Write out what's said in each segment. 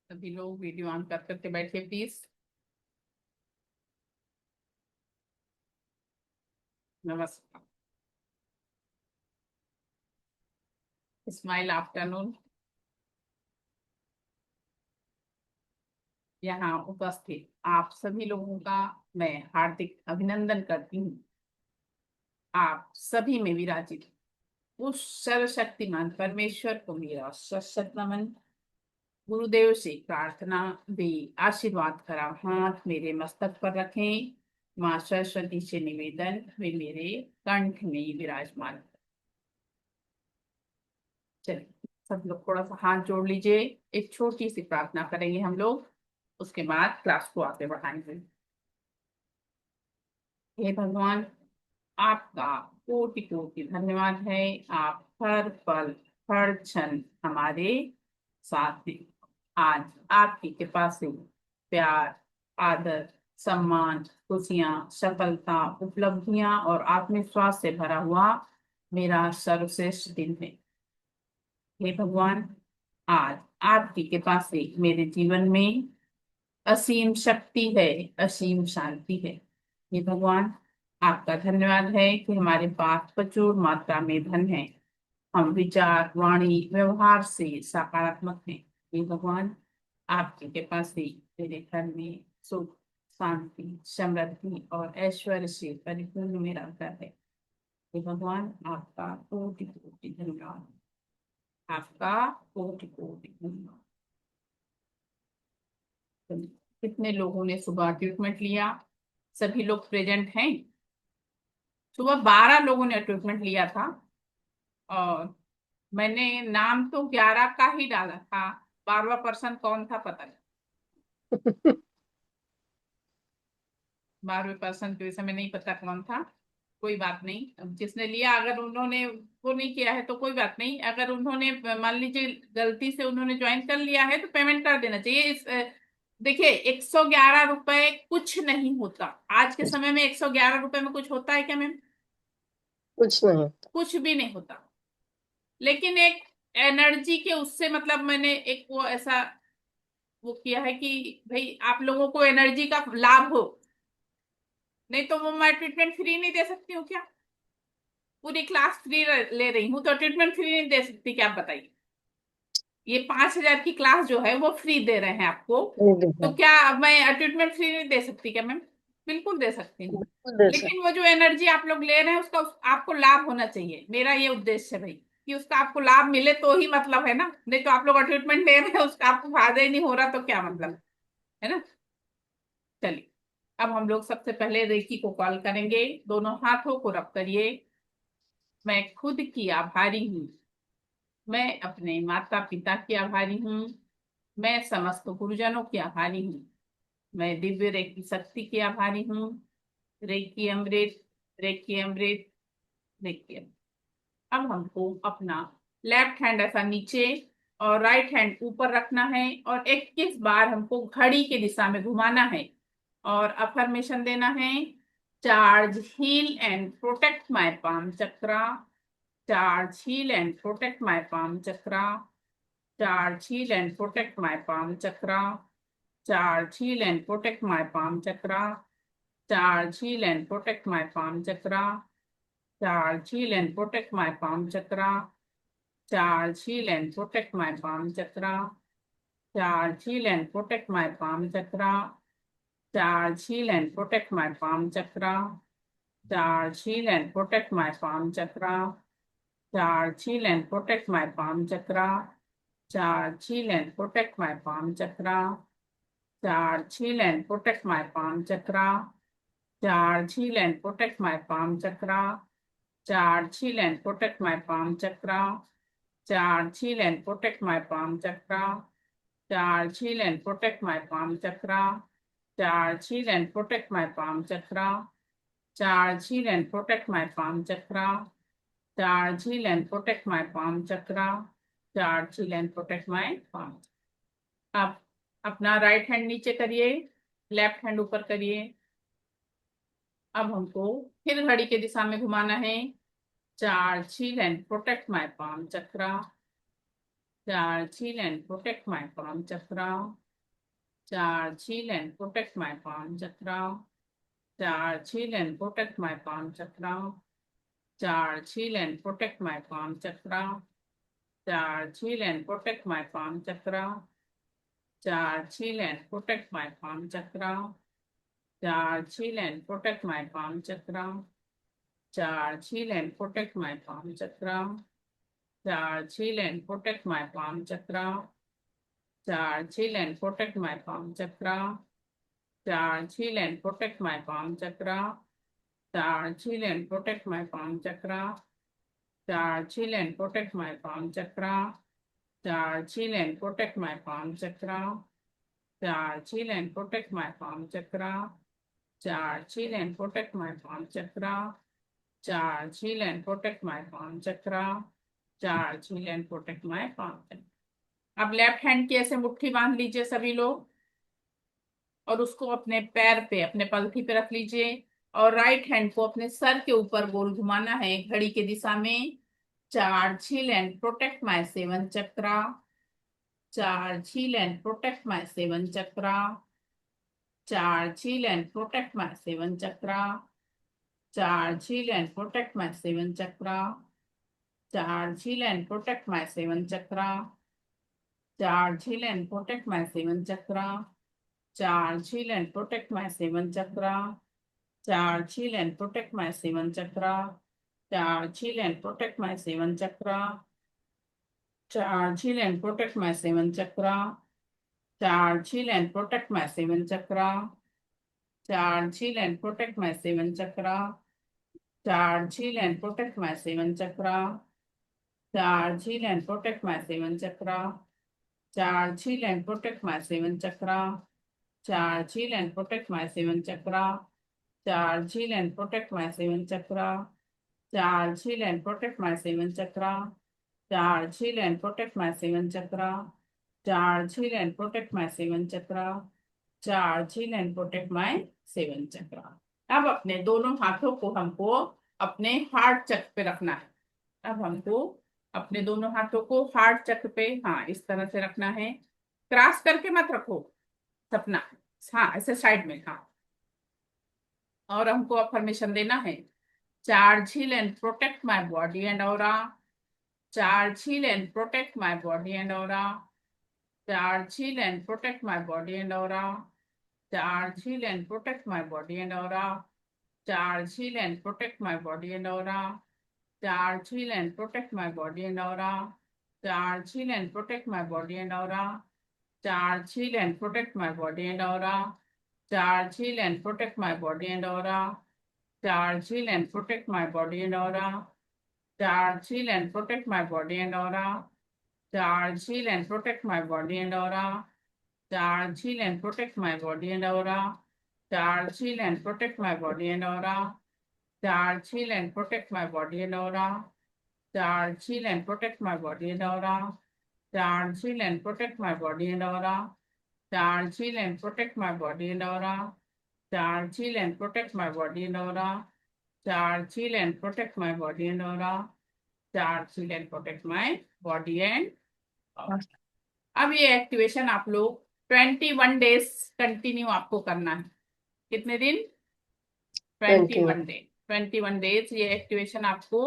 सभी लोग video on कर करके बैठिए प्लीज। नमस्कार। Smile afternoon. यहाँ उपस्थित आप सभी लोगों का मैं हार्दिक अभिनंदन करती हूँ। आप सभी में विराजित उस सर्वशक्तिमान परमेश्वर को मेरा सशक्त नमन। गुरुदेव से प्रार्थना भी आशीर्वाद करा हाथ मेरे मस्तक पर रखें। माँ सरस्वती से निवेदन वे मेरे कंठ में विराजमान। चलिए सब लोग थोड़ा सा हाथ जोड़ लीजिए। एक छोटी सी प्रार्थना करेंगे हम लोग, उसके बाद क्लास को आगे बढ़ाएंगे। हे भगवान, आपका कोटि कोटि धन्यवाद है। आप हर पल हर क्षण हमारे साथ हैं। आज आपकी कृपा से प्यार, आदर, सम्मान, खुशियां, सफलता, उपलब्धियां और आत्मविश्वास से भरा हुआ मेरा सर्वश्रेष्ठ दिन है। हे भगवान, आज आपकी कृपा से मेरे जीवन में असीम शक्ति है, असीम शांति है। हे भगवान, आपका धन्यवाद है कि हमारे पास प्रचुर मात्रा में धन है। हम विचार, वाणी, व्यवहार से सकारात्मक हैं। हे भगवान, आपकी कृपा से मेरे घर में सुख, शांति, समृद्धि और ऐश्वर्य से परिपूर्ण मेरा घर है। हे भगवान, आपका कोटि कोटि धन्यवाद। आपका कोटि कोटि धन्यवाद। कितने लोगों ने सुबह ट्रीटमेंट लिया? सभी लोग प्रेजेंट हैं? सुबह 12 लोगों ने ट्रीटमेंट लिया था और मैंने नाम तो 11 का ही डाला था। 12वां पर्सन कौन था पता नहीं। 12वें पर्सन के समय नहीं पता कौन था। कोई बात नहीं, अब जिसने लिया अगर उन्होंने वो नहीं किया है तो कोई बात नहीं। अगर उन्होंने मान लीजिए गलती से उन्होंने ज्वाइन कर लिया है तो पेमेंट कर देना चाहिए। देखिए 111 रुपए कुछ नहीं होता। आज के समय में 111 रुपए में कुछ होता है क्या मैम? कुछ नहीं। कुछ भी नहीं होता। लेकिन एक एनर्जी के उससे मतलब मैंने एक वो ऐसा वो किया है कि भाई आप लोगों को एनर्जी का लाभ हो। नहीं तो वो मैं ट्रीटमेंट फ्री नहीं दे सकती हूँ क्या? पूरी क्लास फ्री ले रही हूँ तो ट्रीटमेंट फ्री नहीं दे सकती क्या? आप बताइए। ये 5,000 की क्लास जो है वो फ्री दे रहे हैं आपको। नहीं देखा। तो क्या मैं ट्रीटमेंट फ्री नहीं दे सकती क्या मैम? बिल्कुल दे सकती हूँ। बिल्कुल दे लेकिन सकते। वो जो एनर्जी आप लोग ले रहे हैं उसका आपको लाभ होना चाहिए। मेरा ये उद्देश्य है भाई कि उसका आपको लाभ मिले तो ही मतलब है ना। नहीं तो आप लोग ट्रीटमेंट ले रहे हैं उसका आपको फायदा ही नहीं हो रहा तो क्या मतलब है ना। चलिए अब हम लोग सबसे पहले रेकी को कॉल करेंगे। दोनों हाथों को रब करिए। मैं खुद की आभारी हूँ। मैं अपने माता पिता की आभारी हूँ। मैं समस्त गुरुजनों की आभारी हूँ। मैं दिव्य रेकी शक्ति की आभारी हूँ। रेकी अमृत, रेकी अमृत, रेकी अमृत। अब हमको अपना लेफ्ट हैंड ऐसा नीचे और राइट हैंड ऊपर रखना है और 21 बार हमको घड़ी की दिशा में घुमाना है और अफर्मेशन देना है। Charge, heal and protect my palm chakra. Charge, heal and protect my palm chakra. Charge, heal and protect my palm chakra. Charge, heal and protect my palm chakra. Charge, heal and protect my palm chakra. Charge, heal and protect my palm chakra. Charge, heal and protect my palm chakra. Charge, heal and protect my palm chakra. Charge, heal and protect my palm chakra. Charge, heal and protect my palm chakra. Charge, heal and protect my palm chakra. Charge, heal and protect my palm chakra. Charge, heal and protect my palm chakra. Charge, heal and protect my palm chakra. Charge, heal and protect my palm chakra. Charge, heal and protect my palm chakra. Charge, heal and protect my palm chakra. Charge, heal and protect my palm chakra. Charge, heal and protect my palm chakra. Charge, heal and protect my palm chakra. Charge, heal and protect my palm. अब अपना right hand नीचे करिए, left hand ऊपर करिए। अब हमको फिर घड़ी के दिशा में घुमाना है। Charge, heal and protect my palm chakra. Charge, heal and protect my palm chakra. Charge, heal and protect my palm chakra. Charge, heal and protect my palm chakra. Charge, heal and protect my palm chakra. Charge, heal and protect my palm chakra. Charge, heal and protect my palm chakra. Charge, heal and protect my palm chakra. Charge, heal and protect my palm chakra. Charge, heal and protect my palm chakra. Charge, heal and protect my palm chakra. Charge, heal and protect my palm chakra. Charge, heal and protect my palm chakra. Charge, heal and protect my palm chakra. Charge, heal and protect my palm chakra. Charge, heal and protect my palm chakra. Charge, heal and protect my palm chakra. Charge, heal and protect my palm chakra. Charge, heal and protect my palm chakra. अब left hand की ऐसे मुट्ठी बांध लीजिए सभी लोग, और उसको अपने पैर पे, अपने पलथी पे रख लीजिए, और राइट हैंड को अपने सर के ऊपर गोल घुमाना है घड़ी की दिशा में। Charge, heal and protect my seven chakra. Charge, heal and protect my seven chakra. Charge, heal and protect my seven chakra. Charge, heal and protect my seven chakra. Charge, heal and protect my seven chakra. Charge, heal and protect my seven chakra. Charge, heal and protect my seven chakra. Charge, heal and protect my seven chakra. Charge, heal and protect my seven chakra. Charge, heal and protect my seven chakra. Charge, heal and protect my seven chakra. Charge, heal and protect my seven chakra. Charge, heal and protect my seven chakra. Charge, heal and protect my seven chakra. Charge, heal and protect my seven chakra. Charge, heal and protect my seven chakra. Charge, heal and protect my seven chakra. Charge, heal and protect my seven chakra. Charge, heal and protect my seven chakra. Charge, heal and protect my seven chakra. Charge, heal and protect my seven chakra. अब अपने दोनों हाथों को हमको अपने heart चक्र पे रखना है। अब हमको अपने दोनों हाथों को हार्ट चक्र पे, हाँ, इस तरह से रखना है। क्रॉस करके मत रखो सपना, हाँ, ऐसे साइड में, हाँ। और हमको अफर्मेशन देना है। Charge, heal and protect my body and aura. Charge, heal and protect my body and aura. Charge, heal and protect my body and aura. Charge, heal and protect my body and aura. Charge, heal and protect my body and aura. Charge, heal and protect my body and aura. Charge, heal and protect my body and aura. Charge, heal and protect my body and aura. Charge, heal and protect my body and aura. Charge, heal and protect my body and aura. Charge, heal and protect my body and aura. Charge, heal and protect my body and aura. Charge, heal and protect my body and aura. Charge, heal and protect my body and aura. Charge, heal and protect my body and aura. Charge, heal and protect my body and aura. Charge, heal and protect my body and aura. Charge, heal and protect my body and aura. Charge, heal and protect my body and aura. Charge, heal and protect my body and aura. Charge, heal and protect my body and aura. अब ये activation आप लोग 21 days continue आपको करना है। कितने दिन? 21। 21 day. 21 days ये एक्टिवेशन आपको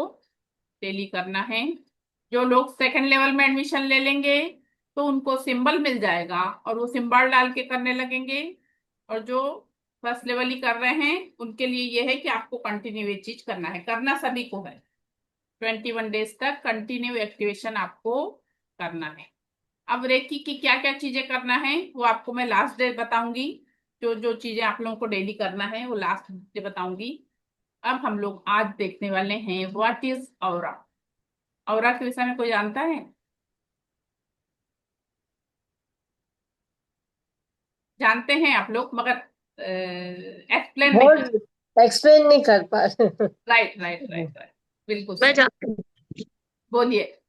डेली करना है। जो लोग सेकंड लेवल में एडमिशन ले लेंगे तो उनको सिंबल मिल जाएगा और वो सिंबल डाल के करने लगेंगे, और जो फर्स्ट लेवल ही कर रहे हैं उनके लिए ये है कि आपको कंटिन्यू ये चीज करना है, करना सभी को है। 21 डेज तक कंटिन्यू एक्टिवेशन आपको करना है। अब रेकी की क्या क्या चीजें करना है वो आपको मैं लास्ट डे बताऊंगी। जो जो चीजें आप लोगों को डेली करना है वो लास्ट डे बताऊंगी। अब हम लोग आज देखने वाले हैं व्हाट इज ऑरा। ऑरा के विषय में कोई जानता है? जानते हैं आप लोग, मगर एक्सप्लेन नहीं कर। बहुत एक्सप्लेन नहीं कर पा रहे। राइट, राइट, राइट, राइट, बिल्कुल मैं सही। जानती हूँ। बोलिए।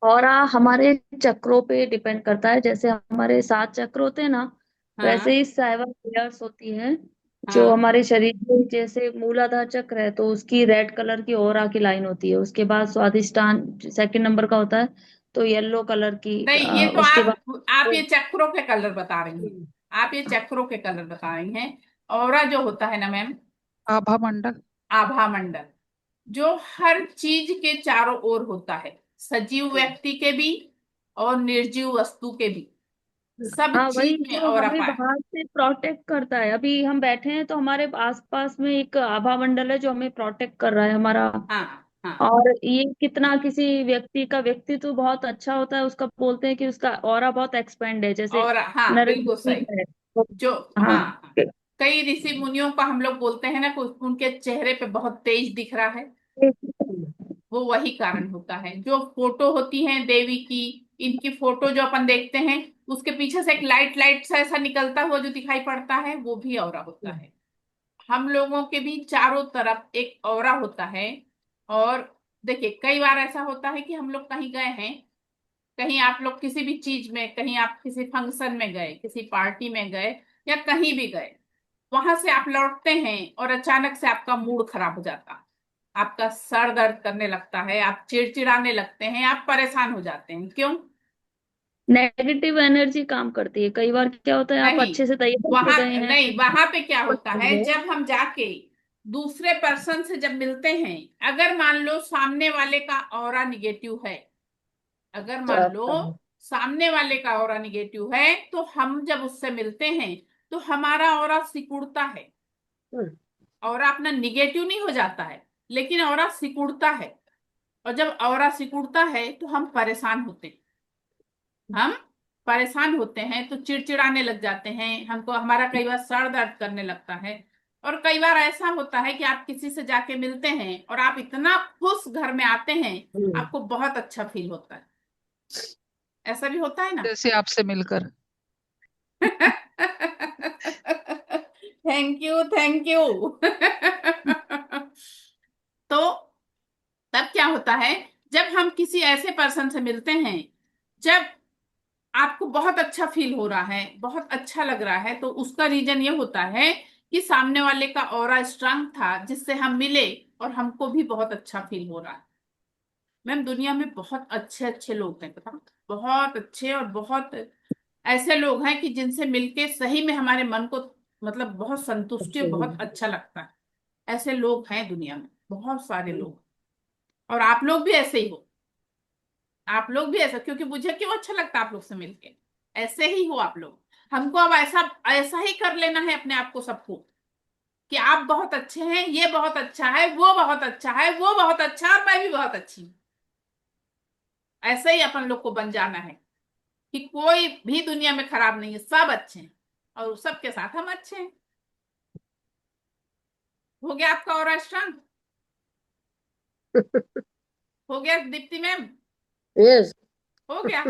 और हमारे चक्रों पे डिपेंड करता है। जैसे हमारे 7 चक्र होते हैं ना, वैसे हाँ, ही 7 लेयर्स होती हैं। जो हाँ हमारे शरीर में जैसे मूलाधार चक्र है तो उसकी रेड कलर की ऑरा की लाइन होती है, उसके बाद स्वादिष्टान सेकंड नंबर का होता है तो येलो कलर की, नहीं, ये तो उसके बाद आप ये चक्रों के कलर बता रही हैं। आप ये चक्रों के कलर बता रही हैं। ऑरा जो होता है ना मैम, आभा मंडल। आभा मंडल, जो हर चीज के चारों ओर होता है, सजीव व्यक्ति के भी और निर्जीव वस्तु के भी, सब हाँ वही चीज में जो ऑरा हमें पाए। बाहर से प्रोटेक्ट करता है। अभी हम बैठे हैं तो हमारे आसपास में एक आभा मंडल है जो हमें प्रोटेक्ट कर रहा है हमारा। हाँ हाँ। और ये कितना किसी व्यक्ति का व्यक्तित्व बहुत अच्छा होता है, उसका बोलते हैं कि उसका ऑरा बहुत एक्सपेंड है, जैसे और हाँ, नरेंद्र बिल्कुल सिंह सही। है तो। जो हाँ। हाँ हाँ, कई ऋषि मुनियों का हम लोग बोलते हैं ना कि उनके चेहरे पे बहुत तेज दिख रहा है, वो वही कारण होता है। जो फोटो होती है देवी की, इनकी फोटो जो अपन देखते हैं, उसके पीछे से एक लाइट लाइट सा ऐसा निकलता हुआ जो दिखाई पड़ता है, वो भी ऑरा होता है। हम लोगों के भी चारों तरफ एक ऑरा होता है। और देखिए, कई बार ऐसा होता है कि हम लोग कहीं गए हैं, कहीं आप लोग किसी भी चीज में, कहीं आप किसी फंक्शन में गए, किसी पार्टी में गए, या कहीं भी गए, वहां से आप लौटते हैं और अचानक से आपका मूड खराब हो जाता है, आपका सर दर्द करने लगता है, आप चिड़चिड़ाने लगते हैं, आप परेशान हो जाते हैं। क्यों? नेगेटिव एनर्जी काम करती है। कई बार क्या होता है, आप नहीं, अच्छे से तैयार हो वहां गए हैं, नहीं, वहां पे क्या होता है, जब हम जाके दूसरे पर्सन से जब मिलते हैं, अगर मान लो सामने वाले का ऑरा निगेटिव है, अगर तो मान लो आपका सामने वाले का ऑरा निगेटिव है, तो हम जब उससे मिलते हैं तो हमारा ऑरा सिकुड़ता है। हम्म, ऑरा अपना निगेटिव नहीं हो जाता है, लेकिन ऑरा सिकुड़ता है। और जब ऑरा सिकुड़ता है तो हम परेशान होते हैं। हम परेशान होते हैं तो चिड़चिड़ाने लग जाते हैं, हमको हमारा कई बार सर दर्द करने लगता है। और कई बार ऐसा होता है कि आप किसी से जाके मिलते हैं और आप इतना खुश घर में आते हैं, हम्म, आपको बहुत अच्छा फील होता है। ऐसा भी होता है ना? जैसे आपसे मिलकर। Thank you, thank you. तो तब क्या होता है, जब हम किसी ऐसे पर्सन से मिलते हैं, जब आपको बहुत अच्छा फील हो रहा है, बहुत अच्छा लग रहा है, तो उसका रीजन ये होता है कि सामने वाले का ऑरा स्ट्रांग था जिससे हम मिले, और हमको भी बहुत अच्छा फील हो रहा है। मैम, दुनिया में बहुत अच्छे अच्छे लोग हैं, पता, बहुत अच्छे, और बहुत ऐसे लोग हैं कि जिनसे मिलके सही में हमारे मन को मतलब बहुत संतुष्टि और बहुत अच्छा लगता है। ऐसे लोग हैं दुनिया में, बहुत सारे लोग। और आप लोग भी ऐसे ही हो। आप लोग भी ऐसा, क्योंकि मुझे क्यों अच्छा लगता है आप लोग से मिलके, ऐसे ही हो आप लोग। हमको अब ऐसा ऐसा ही कर लेना है अपने आप को, सबको, कि आप बहुत अच्छे हैं, ये बहुत अच्छा है, वो बहुत अच्छा है, वो बहुत अच्छा है, और मैं भी बहुत अच्छी हूँ। ऐसा ही अपन लोग को बन जाना है कि कोई भी दुनिया में खराब नहीं है, सब अच्छे हैं, और सबके साथ हम अच्छे हैं। हो गया आपका और स्ट्रांग? हो गया दीप्ति मैम? यस। हो गया?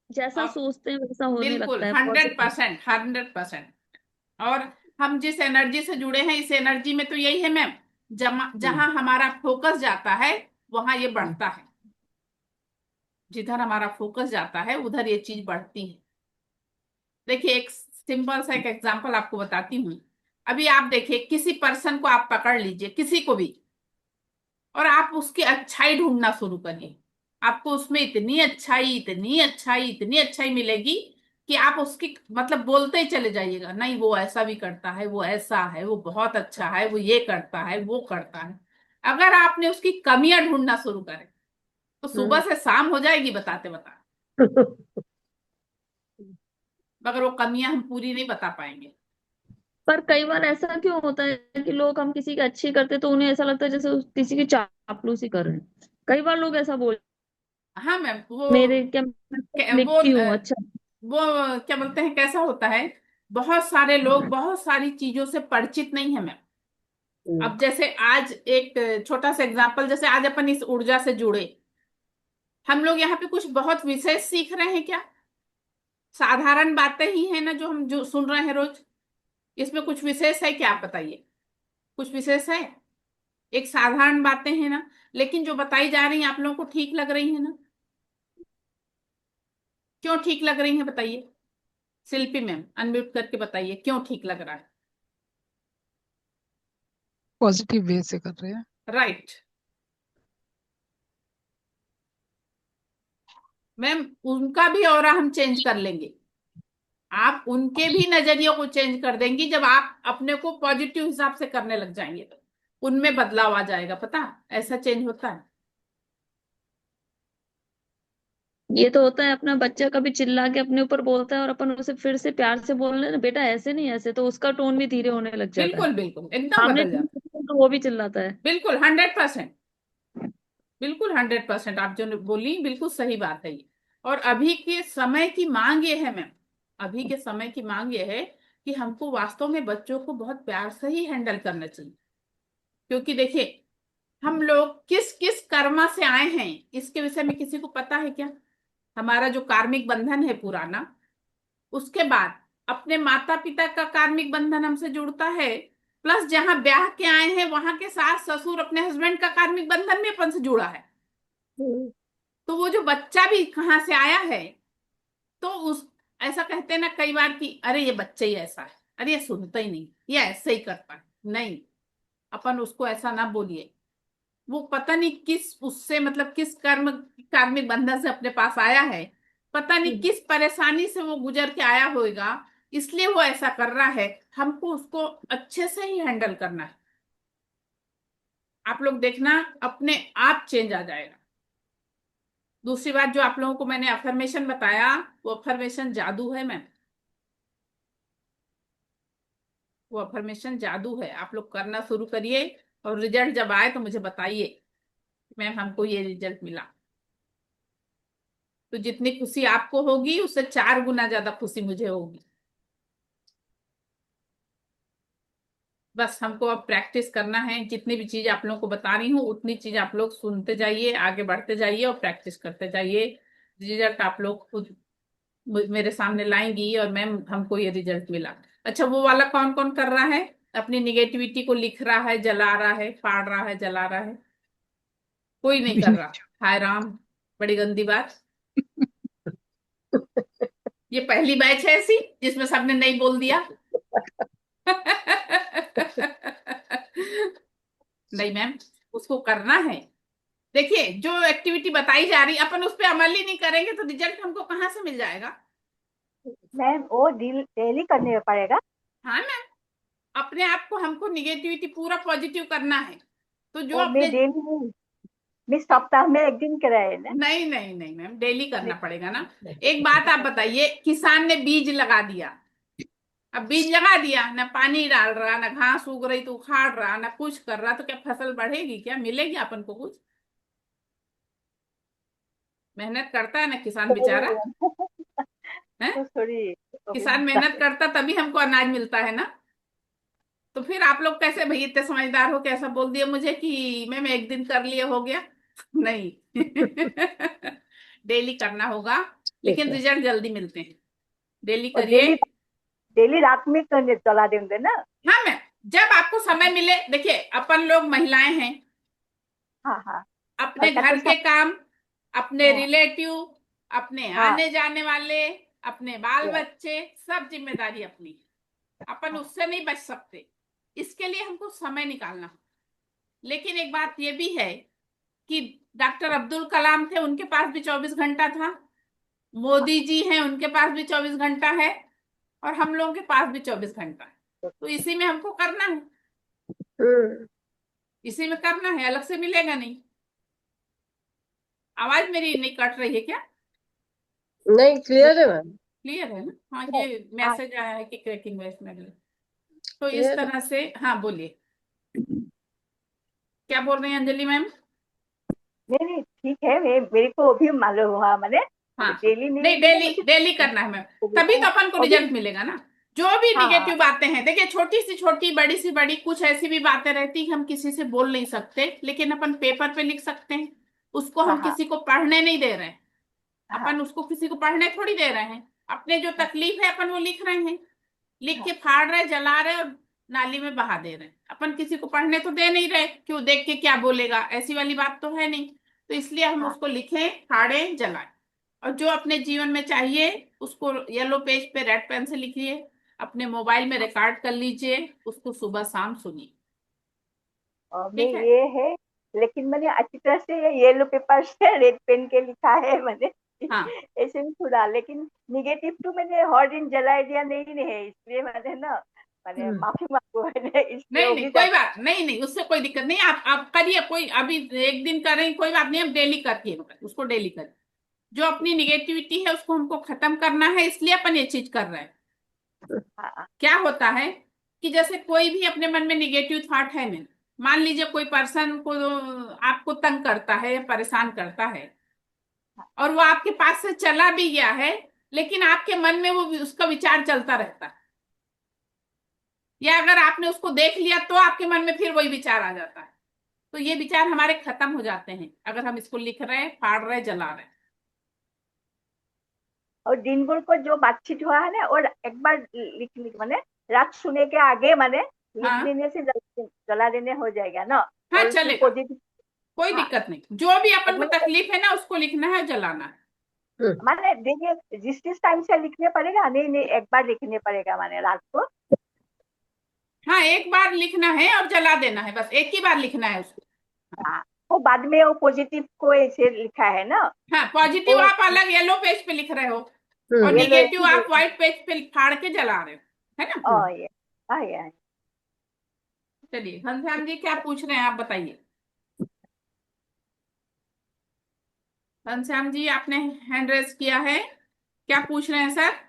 जैसा अब सोचते हैं वैसा होने बिल्कुल लगता है, हंड्रेड पॉजिटिव। परसेंट 100%। और हम जिस एनर्जी से जुड़े हैं, इस एनर्जी में तो यही है मैम, जहां हमारा फोकस जाता है, वहां ये बढ़ता है। जिधर हमारा फोकस जाता है उधर ये चीज बढ़ती है। देखिए, एक सिंपल सा एक एग्जांपल आपको बताती हूँ। अभी आप देखिए, किसी पर्सन को आप पकड़ लीजिए, किसी को भी, और आप उसकी अच्छाई ढूंढना शुरू करिए। आपको उसमें इतनी अच्छाई, इतनी अच्छाई, इतनी अच्छाई मिलेगी कि आप उसकी मतलब बोलते ही चले जाइएगा, नहीं वो ऐसा भी करता है, वो ऐसा है, वो बहुत अच्छा है, वो ये करता है, वो करता है। अगर आपने उसकी कमियां ढूंढना शुरू करें, तो सुबह से शाम हो जाएगी बताते बताते, मगर वो कमियां हम पूरी नहीं बता पाएंगे। पर कई बार ऐसा क्यों होता है कि लोग, हम किसी की अच्छी करते तो उन्हें ऐसा लगता है जैसे किसी की चापलूसी कर रहे हैं। कई बार लोग ऐसा बोल, हाँ मैम, मेरे क्या, मैं वो लिखती हूँ अच्छा। वो क्या बोलते हैं, कैसा होता है, बहुत सारे लोग बहुत सारी चीजों से परिचित नहीं है मैम। अब जैसे आज एक छोटा सा एग्जांपल, जैसे आज अपन इस ऊर्जा से जुड़े, हम लोग यहाँ पे कुछ बहुत विशेष सीख रहे हैं क्या? साधारण बातें ही है ना जो हम जो सुन रहे हैं रोज। इसमें कुछ विशेष है क्या, आप बताइए? कुछ विशेष है? एक साधारण बातें हैं ना, लेकिन जो बताई जा रही हैं आप लोगों को ठीक लग रही है ना? क्यों ठीक लग रही है बताइए? शिल्पी मैम, अनम्यूट करके बताइए क्यों ठीक लग रहा है। पॉजिटिव वे से कर रहे हैं। राइट मैम, उनका भी ऑरा हम चेंज कर लेंगे। आप उनके भी नजरियों को चेंज कर देंगी जब आप अपने को पॉजिटिव हिसाब से करने लग जाएंगे, तो उनमें बदलाव आ जाएगा। पता ऐसा चेंज होता है। ये तो होता है, अपना बच्चा कभी चिल्ला के अपने ऊपर बोलता है और अपन उसे फिर से प्यार से बोल रहे ना बेटा ऐसे नहीं ऐसे, तो उसका टोन भी धीरे होने लग जाता है। बिल्कुल बिल्कुल एकदम सामने बदल जाता है। तो वो भी चिल्लाता है। बिल्कुल 100%। बिल्कुल 100% आप जो बोली बिल्कुल सही बात है ये। और अभी के समय की मांग ये है मैम, अभी के समय की मांग ये है कि हमको वास्तव में बच्चों को बहुत प्यार से ही हैंडल करना चाहिए। क्योंकि देखिए, हम लोग किस किस कर्मा से आए हैं इसके विषय में किसी को पता है क्या? हमारा जो कार्मिक बंधन है पुराना, उसके बाद अपने माता पिता का कार्मिक बंधन हमसे जुड़ता है, प्लस जहां ब्याह के आए हैं वहां के सास ससुर अपने हस्बैंड का कार्मिक बंधन भी अपन से जुड़ा है। तो वो जो बच्चा भी कहाँ से आया है, तो उस ऐसा कहते हैं ना कई बार कि अरे ये बच्चा ही ऐसा है, अरे ये सुनता ही नहीं, ये ऐसे ही करता है। नहीं, अपन उसको ऐसा ना बोलिए। वो पता नहीं किस उससे मतलब किस कार्मिक बंधन से अपने पास आया है, पता नहीं किस परेशानी से वो गुजर के आया होगा, इसलिए वो ऐसा कर रहा है। हमको उसको अच्छे से ही हैंडल करना है। आप लोग देखना अपने आप चेंज आ जाएगा। दूसरी बात जो आप लोगों को मैंने अफर्मेशन बताया, वो अफर्मेशन जादू है मैम। वो अफर्मेशन जादू है, आप लोग करना शुरू करिए और रिजल्ट जब आए तो मुझे बताइए मैम हमको ये रिजल्ट मिला। तो जितनी खुशी आपको होगी उससे 4 गुना ज्यादा खुशी मुझे होगी। बस हमको अब प्रैक्टिस करना है। जितनी भी चीज आप लोगों को बता रही हूँ उतनी चीज आप लोग सुनते जाइए, आगे बढ़ते जाइए और प्रैक्टिस करते जाइए। रिजल्ट आप लोग खुद मेरे सामने लाएंगी और मैम हमको ये रिजल्ट मिला। अच्छा, वो वाला कौन कौन कर रहा है? अपनी निगेटिविटी को लिख रहा है, जला रहा है, फाड़ रहा है, जला रहा है? कोई नहीं अभी कर नहीं। रहा। हाय राम, बड़ी गंदी बात। ये पहली बैच है ऐसी जिसमें सबने नहीं बोल दिया। नहीं मैम, उसको करना है। देखिए, जो एक्टिविटी बताई जा रही अपन उस पर अमल ही नहीं करेंगे तो रिजल्ट हमको कहाँ से मिल जाएगा? मैम वो डेली करने पड़ेगा। हाँ मैम, अपने आप को हमको निगेटिविटी पूरा पॉजिटिव करना है। तो जो वो अपने मैं डेली नहीं, मैं सप्ताह में एक दिन कराए ना। नहीं नहीं नहीं मैम, डेली करना नहीं, पड़ेगा ना। एक बात आप बताइए, किसान ने बीज लगा दिया, अब बीज लगा दिया, ना पानी डाल रहा, ना घास उग रही तो उखाड़ रहा, ना कुछ कर रहा, तो क्या फसल बढ़ेगी? क्या मिलेगी अपन को कुछ? मेहनत करता है ना किसान बेचारा, है? तो सॉरी। किसान मेहनत करता तभी हमको अनाज मिलता है ना। तो फिर आप लोग कैसे भाई इतने समझदार हो, कैसा बोल दिया मुझे कि मैं एक दिन कर लिए हो गया? नहीं। डेली करना होगा, लेकिन रिजल्ट जल्दी मिलते हैं। डेली और करिए। डेली रात में करने चला देंगे ना। हाँ मैम, जब आपको समय मिले। देखिए, अपन लोग महिलाएं हैं, हाँ हाँ। अपने घर का घर तो के सब। काम, अपने हाँ रिलेटिव, अपने हाँ आने जाने वाले, अपने बाल हाँ बच्चे, सब जिम्मेदारी अपनी है। अपन उससे नहीं बच सकते, इसके लिए हमको समय निकालना। लेकिन एक बात ये भी है कि डॉक्टर अब्दुल कलाम थे, उनके पास भी 24 घंटा था। मोदी जी हैं, उनके पास भी 24 घंटा है। और हम लोगों के पास भी 24 घंटा है। तो इसी में हमको करना है, हम्म, इसी में करना है, अलग से मिलेगा नहीं। आवाज मेरी नहीं कट रही है क्या? नहीं क्लियर है मैम। क्लियर है ना? हाँ, हाँ ये हाँ, मैसेज आया है कि क्रैकिंग वॉइस में। तो इस क्लियर है। तरह से, हाँ बोलिए, क्या बोल रही हैं अंजलि मैम? नहीं नहीं ठीक है, मेरे को अभी मालूम हुआ मैंने। हाँ, डेली नहीं नहीं होगी ना डेली मुझे। डेली करना है मैम, तभी तो अपन को अभी रिजल्ट मिलेगा ना। जो भी हाँ हाँ निगेटिव बातें हैं, देखिए छोटी सी छोटी, बड़ी सी बड़ी, कुछ ऐसी भी बातें रहती कि हम किसी से बोल नहीं सकते, लेकिन अपन पेपर पे लिख सकते हैं। उसको हाँ हम हाँ किसी को पढ़ने नहीं दे रहे हैं। हाँ अपन उसको किसी को पढ़ने थोड़ी दे रहे हैं। अपने जो हाँ तकलीफ है अपन वो लिख रहे हैं, लिख हाँ के फाड़ रहे, जला रहे और नाली में बहा दे रहे हैं। अपन किसी को पढ़ने तो दे नहीं रहे, क्यों? देख के क्या बोलेगा, ऐसी वाली बात तो है नहीं। तो इसलिए हम हाँ उसको लिखें, फाड़ें, जलाएं। और जो अपने जीवन में चाहिए उसको येलो पेज पे रेड पेन से लिखिए, अपने मोबाइल में रिकॉर्ड कर लीजिए, उसको सुबह शाम सुनिए। में ठीक है। ये है, लेकिन मैंने अच्छी तरह से ये येलो पेपर से रेड पेन के लिखा है मैंने। हाँ ऐसे में थोड़ा, लेकिन निगेटिव टू मैंने हर दिन जला दिया नहीं है, इसलिए मैंने ना, मैंने हम्म, माफी मांगू मैंने, इसलिए नहीं वो नहीं भी कोई जाता। बात नहीं, नहीं उससे कोई दिक्कत नहीं, आप करिए, कोई अभी एक दिन कर रहे हैं कोई बात नहीं, हम डेली करिए, मगर उसको डेली करिए। जो अपनी निगेटिविटी है उसको हमको खत्म करना है, इसलिए अपन ये चीज कर रहे हैं। हाँ क्या होता है कि जैसे कोई भी अपने मन में निगेटिव थॉट है, में मान लीजिए कोई पर्सन को आपको तंग करता है, परेशान करता है, और वो आपके पास से चला भी गया है, लेकिन आपके मन में वो उसका विचार चलता रहता है, या अगर आपने उसको देख लिया तो आपके मन में फिर वही विचार आ जाता है। तो ये विचार हमारे खत्म हो जाते हैं अगर हम इसको लिख रहे हैं, फाड़ रहे हैं, जला रहे हैं। और दिन भर को जो बातचीत हुआ है ना, और एक बार लिख मैंने रात सुने के आगे मैंने लिख हाँ देने से जला देने हो जाएगा ना। हाँ और उसमें चलेगा, पॉजिटिव। कोई हाँ, दिक्कत नहीं, जो भी और अपन को मैं तकलीफ है ना उसको लिखना है, जलाना है। माने देखिए, जिस टाइम से लिखने पड़ेगा, नहीं नहीं एक बार लिखने पड़ेगा माने रात को। हाँ एक बार लिखना है और जला देना है, बस एक ही बार लिखना है उसको। हाँ, वो बाद में वो पॉजिटिव को ऐसे लिखा है ना। हाँ पॉजिटिव वो आप अलग येलो पेज पे लिख रहे हो, और ये लो निगेटिव ऐसी। आप व्हाइट पेज पे फाड़ के जला रहे हो, है ना। ये हाँ ये चलिए घनश्याम जी क्या पूछ रहे हैं आप बताइए। घनश्याम जी आपने हैंड रेज किया है, क्या पूछ रहे हैं सर।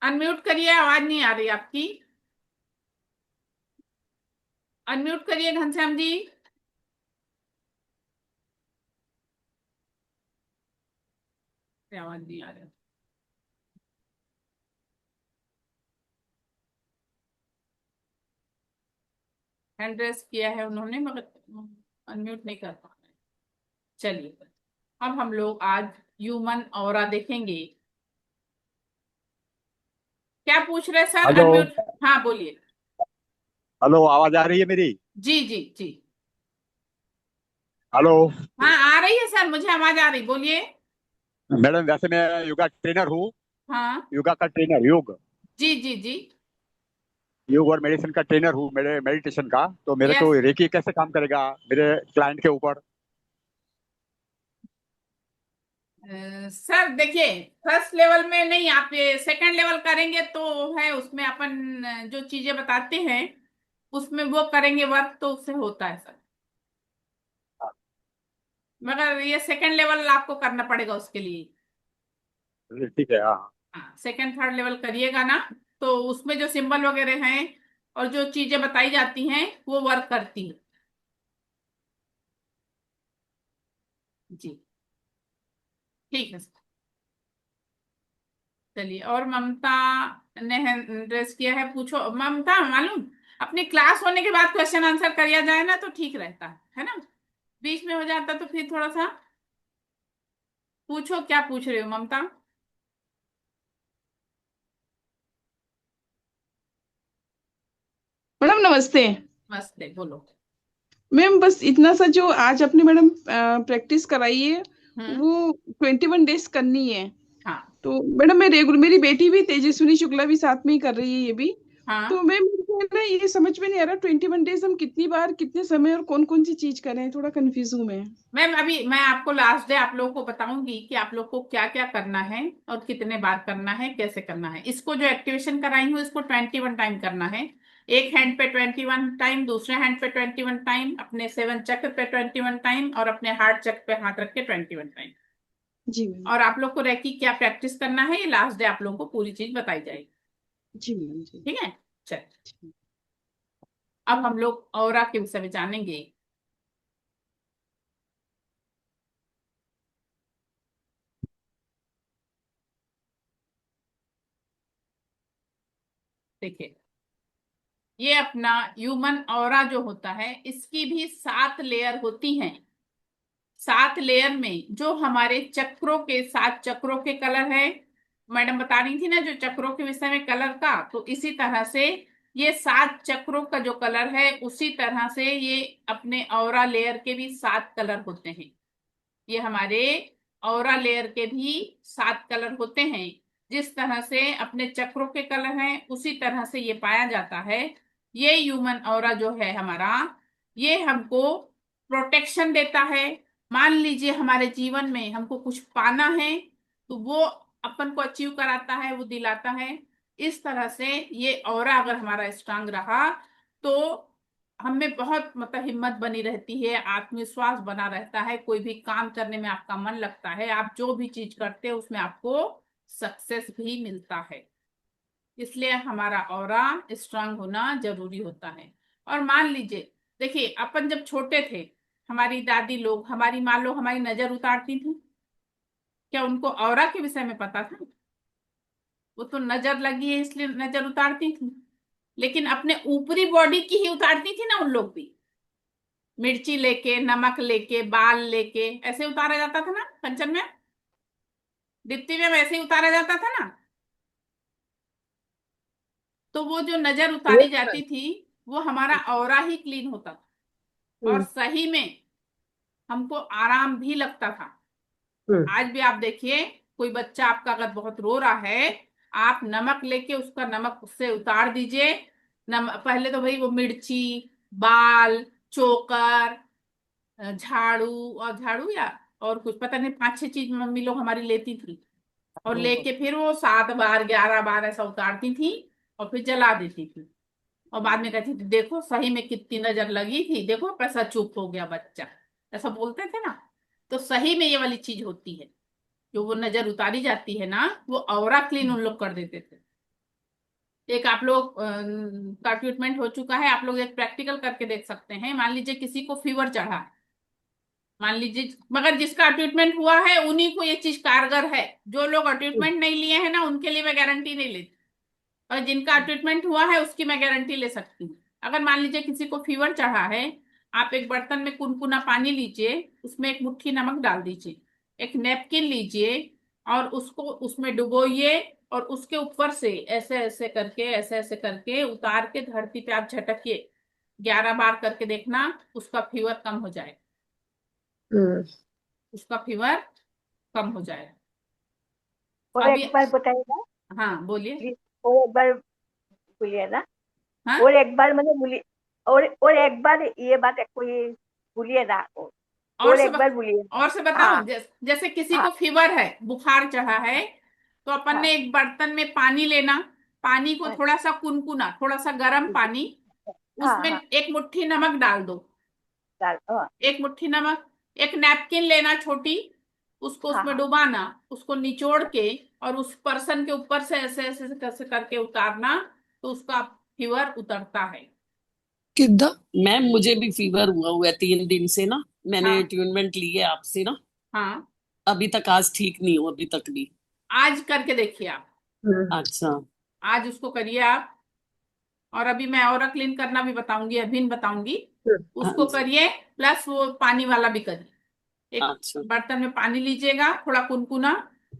अनम्यूट करिए, आवाज नहीं आ रही आपकी, अनम्यूट करिए घनश्याम जी। आवाज नहीं आ रही। हैंड रेज किया है उन्होंने, मगर अनम्यूट नहीं कर पा रहे। चलिए अब हम लोग आज ह्यूमन ऑरा देखेंगे। क्या पूछ रहे हैं सर, हेलो। अनम्यूट। हाँ बोलिए। हेलो, आवाज आ रही है मेरी? जी जी जी। हेलो। हाँ आ रही है सर, मुझे आवाज आ रही, बोलिए। मैडम, वैसे मैं योगा ट्रेनर हूँ। हाँ योगा का ट्रेनर, जी जी जी। योग और मेडिसिन का ट्रेनर हूँ, मेरे मेडिटेशन का। तो मेरे यस को रेकी कैसे काम करेगा मेरे क्लाइंट के ऊपर? सर देखिए, फर्स्ट लेवल में नहीं, आप ये सेकंड लेवल करेंगे तो है उसमें अपन जो चीजें बताते हैं उसमें वो करेंगे वर्क, तो उससे होता है सर, मगर ये सेकंड लेवल आपको करना पड़ेगा उसके लिए। ठीक है, हाँ। हाँ सेकंड थर्ड लेवल करिएगा ना, तो उसमें जो सिंबल वगैरह हैं और जो चीजें बताई जाती हैं वो वर्क करती है। जी ठीक है सर। चलिए, और ममता ने ड्रेस किया है, पूछो ममता। मालूम, अपनी क्लास होने के बाद क्वेश्चन आंसर किया जाए ना तो ठीक रहता है ना। बीच में हो जाता तो फिर थोड़ा सा। पूछो क्या पूछ रहे हो ममता। मैडम नमस्ते। मस्त है, बोलो। मैम बस इतना सा, जो आज आपने मैडम प्रैक्टिस कराई है हम्म। वो 21 डेज करनी है। हाँ तो मैडम मैं रेगुलर, मेरी बेटी भी तेजस्विनी शुक्ला भी साथ में ही कर रही है ये भी। तो हाँ मैम मेरे को है ना ये समझ में नहीं आ रहा 21 डेज हम कितनी बार कितने समय और कौन कौन सी चीज करें, थोड़ा कंफ्यूज हूँ मैं। मैम, अभी मैं आपको लास्ट डे आप लोगों को बताऊंगी कि आप लोग को क्या क्या करना है और कितने बार करना है, कैसे करना है। इसको जो एक्टिवेशन कराई हूँ इसको 21 टाइम करना है। एक हैंड पे 21 टाइम, दूसरे हैंड पे 21 टाइम, अपने 7 चक्र पे 21 टाइम, और अपने हार्ट चक्र पे हाथ रख के 21 टाइम। जी मैम। और आप लोग को रैकी क्या प्रैक्टिस करना है ये लास्ट डे आप लोगों को पूरी चीज बताई जाएगी। जी मैम जी। ठीक है। चल, अब हम लोग ऑरा के विषय में जानेंगे। देखिए, ये अपना ह्यूमन ऑरा जो होता है इसकी भी 7 लेयर होती हैं। 7 लेयर में जो हमारे चक्रों के 7 चक्रों के कलर है, मैडम बता रही थी ना जो चक्रों के विषय में कलर का, तो इसी तरह से ये 7 चक्रों का जो कलर है उसी तरह से ये अपने ऑरा लेयर के भी 7 कलर होते हैं। ये हमारे ऑरा लेयर के भी 7 कलर होते हैं। जिस तरह से अपने चक्रों के कलर हैं उसी तरह से ये पाया जाता है। ये ह्यूमन ऑरा जो है हमारा, ये हमको प्रोटेक्शन देता है। मान लीजिए हमारे जीवन में हमको कुछ पाना है तो वो अपन को अचीव कराता है, वो दिलाता है। इस तरह से ये ऑरा अगर हमारा स्ट्रांग रहा तो हमें बहुत मतलब हिम्मत बनी रहती है, आत्मविश्वास बना रहता है, कोई भी काम करने में आपका मन लगता है, आप जो भी चीज करते हैं उसमें आपको सक्सेस भी मिलता है। इसलिए हमारा ऑरा स्ट्रांग होना जरूरी होता है। और मान लीजिए, देखिए अपन जब छोटे थे, हमारी दादी लोग, हमारी माँ लोग हमारी नजर उतारती थी, क्या उनको ऑरा के विषय में पता था? वो तो नजर लगी है इसलिए नजर उतारती थी, लेकिन अपने ऊपरी बॉडी की ही उतारती थी ना उन लोग भी। मिर्ची लेके, नमक लेके, बाल लेके ऐसे उतारा जाता था ना कंचन में, दीप्ति में वैसे ही उतारा जाता था ना। तो वो जो नजर उतारी यस जाती मैम। थी वो हमारा ऑरा ही क्लीन होता था, और हम्म सही में हमको आराम भी लगता था। हम्म आज भी आप देखिए, कोई बच्चा आपका अगर बहुत रो रहा है, आप नमक लेके उसका नमक उससे उतार दीजिए। पहले तो भाई वो मिर्ची, बाल, चोकर, झाड़ू, और झाड़ू या और कुछ पता नहीं, 5-6 चीज मम्मी लोग हमारी लेती थी, और लेके फिर वो 7 बार 11 बार ऐसा उतारती थी और फिर जला देती थी। और बाद में कहती थी देखो सही में कितनी नजर लगी थी, देखो कैसा चुप हो गया बच्चा, ऐसा बोलते थे ना। तो सही में ये वाली चीज होती है, जो वो नजर उतारी जाती है ना, वो ऑरा क्लीन उन लोग कर देते थे। एक आप लोग का ट्रीटमेंट हो चुका है, आप लोग एक प्रैक्टिकल करके देख सकते हैं। मान लीजिए किसी को फीवर चढ़ा है, मान लीजिए, मगर जिसका ट्रीटमेंट हुआ है उन्हीं को ये चीज कारगर है। जो लोग ट्रीटमेंट नहीं लिए हैं ना, उनके लिए मैं गारंटी नहीं लेती, और जिनका ट्रीटमेंट हुआ है उसकी मैं गारंटी ले सकती हूँ। अगर मान लीजिए किसी को फीवर चढ़ा है, आप एक बर्तन में कुनकुना पानी लीजिए, उसमें एक मुट्ठी नमक डाल दीजिए, एक नैपकिन लीजिए और उसको उसमें डुबोइए, और उसके ऊपर से ऐसे ऐसे करके, ऐसे ऐसे करके उतार के धरती पे आप झटकिए। 11 बार करके देखना, उसका फीवर कम हो जाएगा, हम्म उसका फीवर कम हो जाएगा। और अभी एक बार बताइएगा हाँ बोलिए। प्लीज। और एक बार बोलिए ना। हाँ, और एक बार मैंने बोली। और एक बार ये बात कोई बोलिए ना। और और से एक बार बोलिए। और से बताऊं, हाँ जैसे किसी हाँ को फीवर है, बुखार चढ़ा है, तो अपन हाँ ने एक बर्तन में पानी लेना, पानी को हाँ थोड़ा सा कुनकुना, थोड़ा सा गर्म पानी, हाँ उसमें हाँ, एक मुट्ठी नमक डाल दो, हाँ एक मुट्ठी नमक। एक नैपकिन लेना छोटी, उसको हाँ उसमें हाँ। डुबाना, उसको निचोड़ के और उस पर्सन के ऊपर से ऐसे ऐसे ऐसे करके उतारना, तो उसका फीवर उतरता है। कितना। मैम मुझे भी फीवर हुआ है 3 दिन से ना। मैंने हाँ ट्रीटमेंट ली है आपसे ना। हाँ, अभी तक आज ठीक नहीं हूँ, अभी तक भी। आज करके देखिए आप, अच्छा। आज उसको करिए आप। और अभी मैं और क्लीन करना भी बताऊंगी, अभी नहीं बताऊंगी, हाँ उसको जी। करिए। प्लस वो पानी वाला भी करिए। एक अच्छा। बर्तन में पानी लीजिएगा थोड़ा कुनकुना,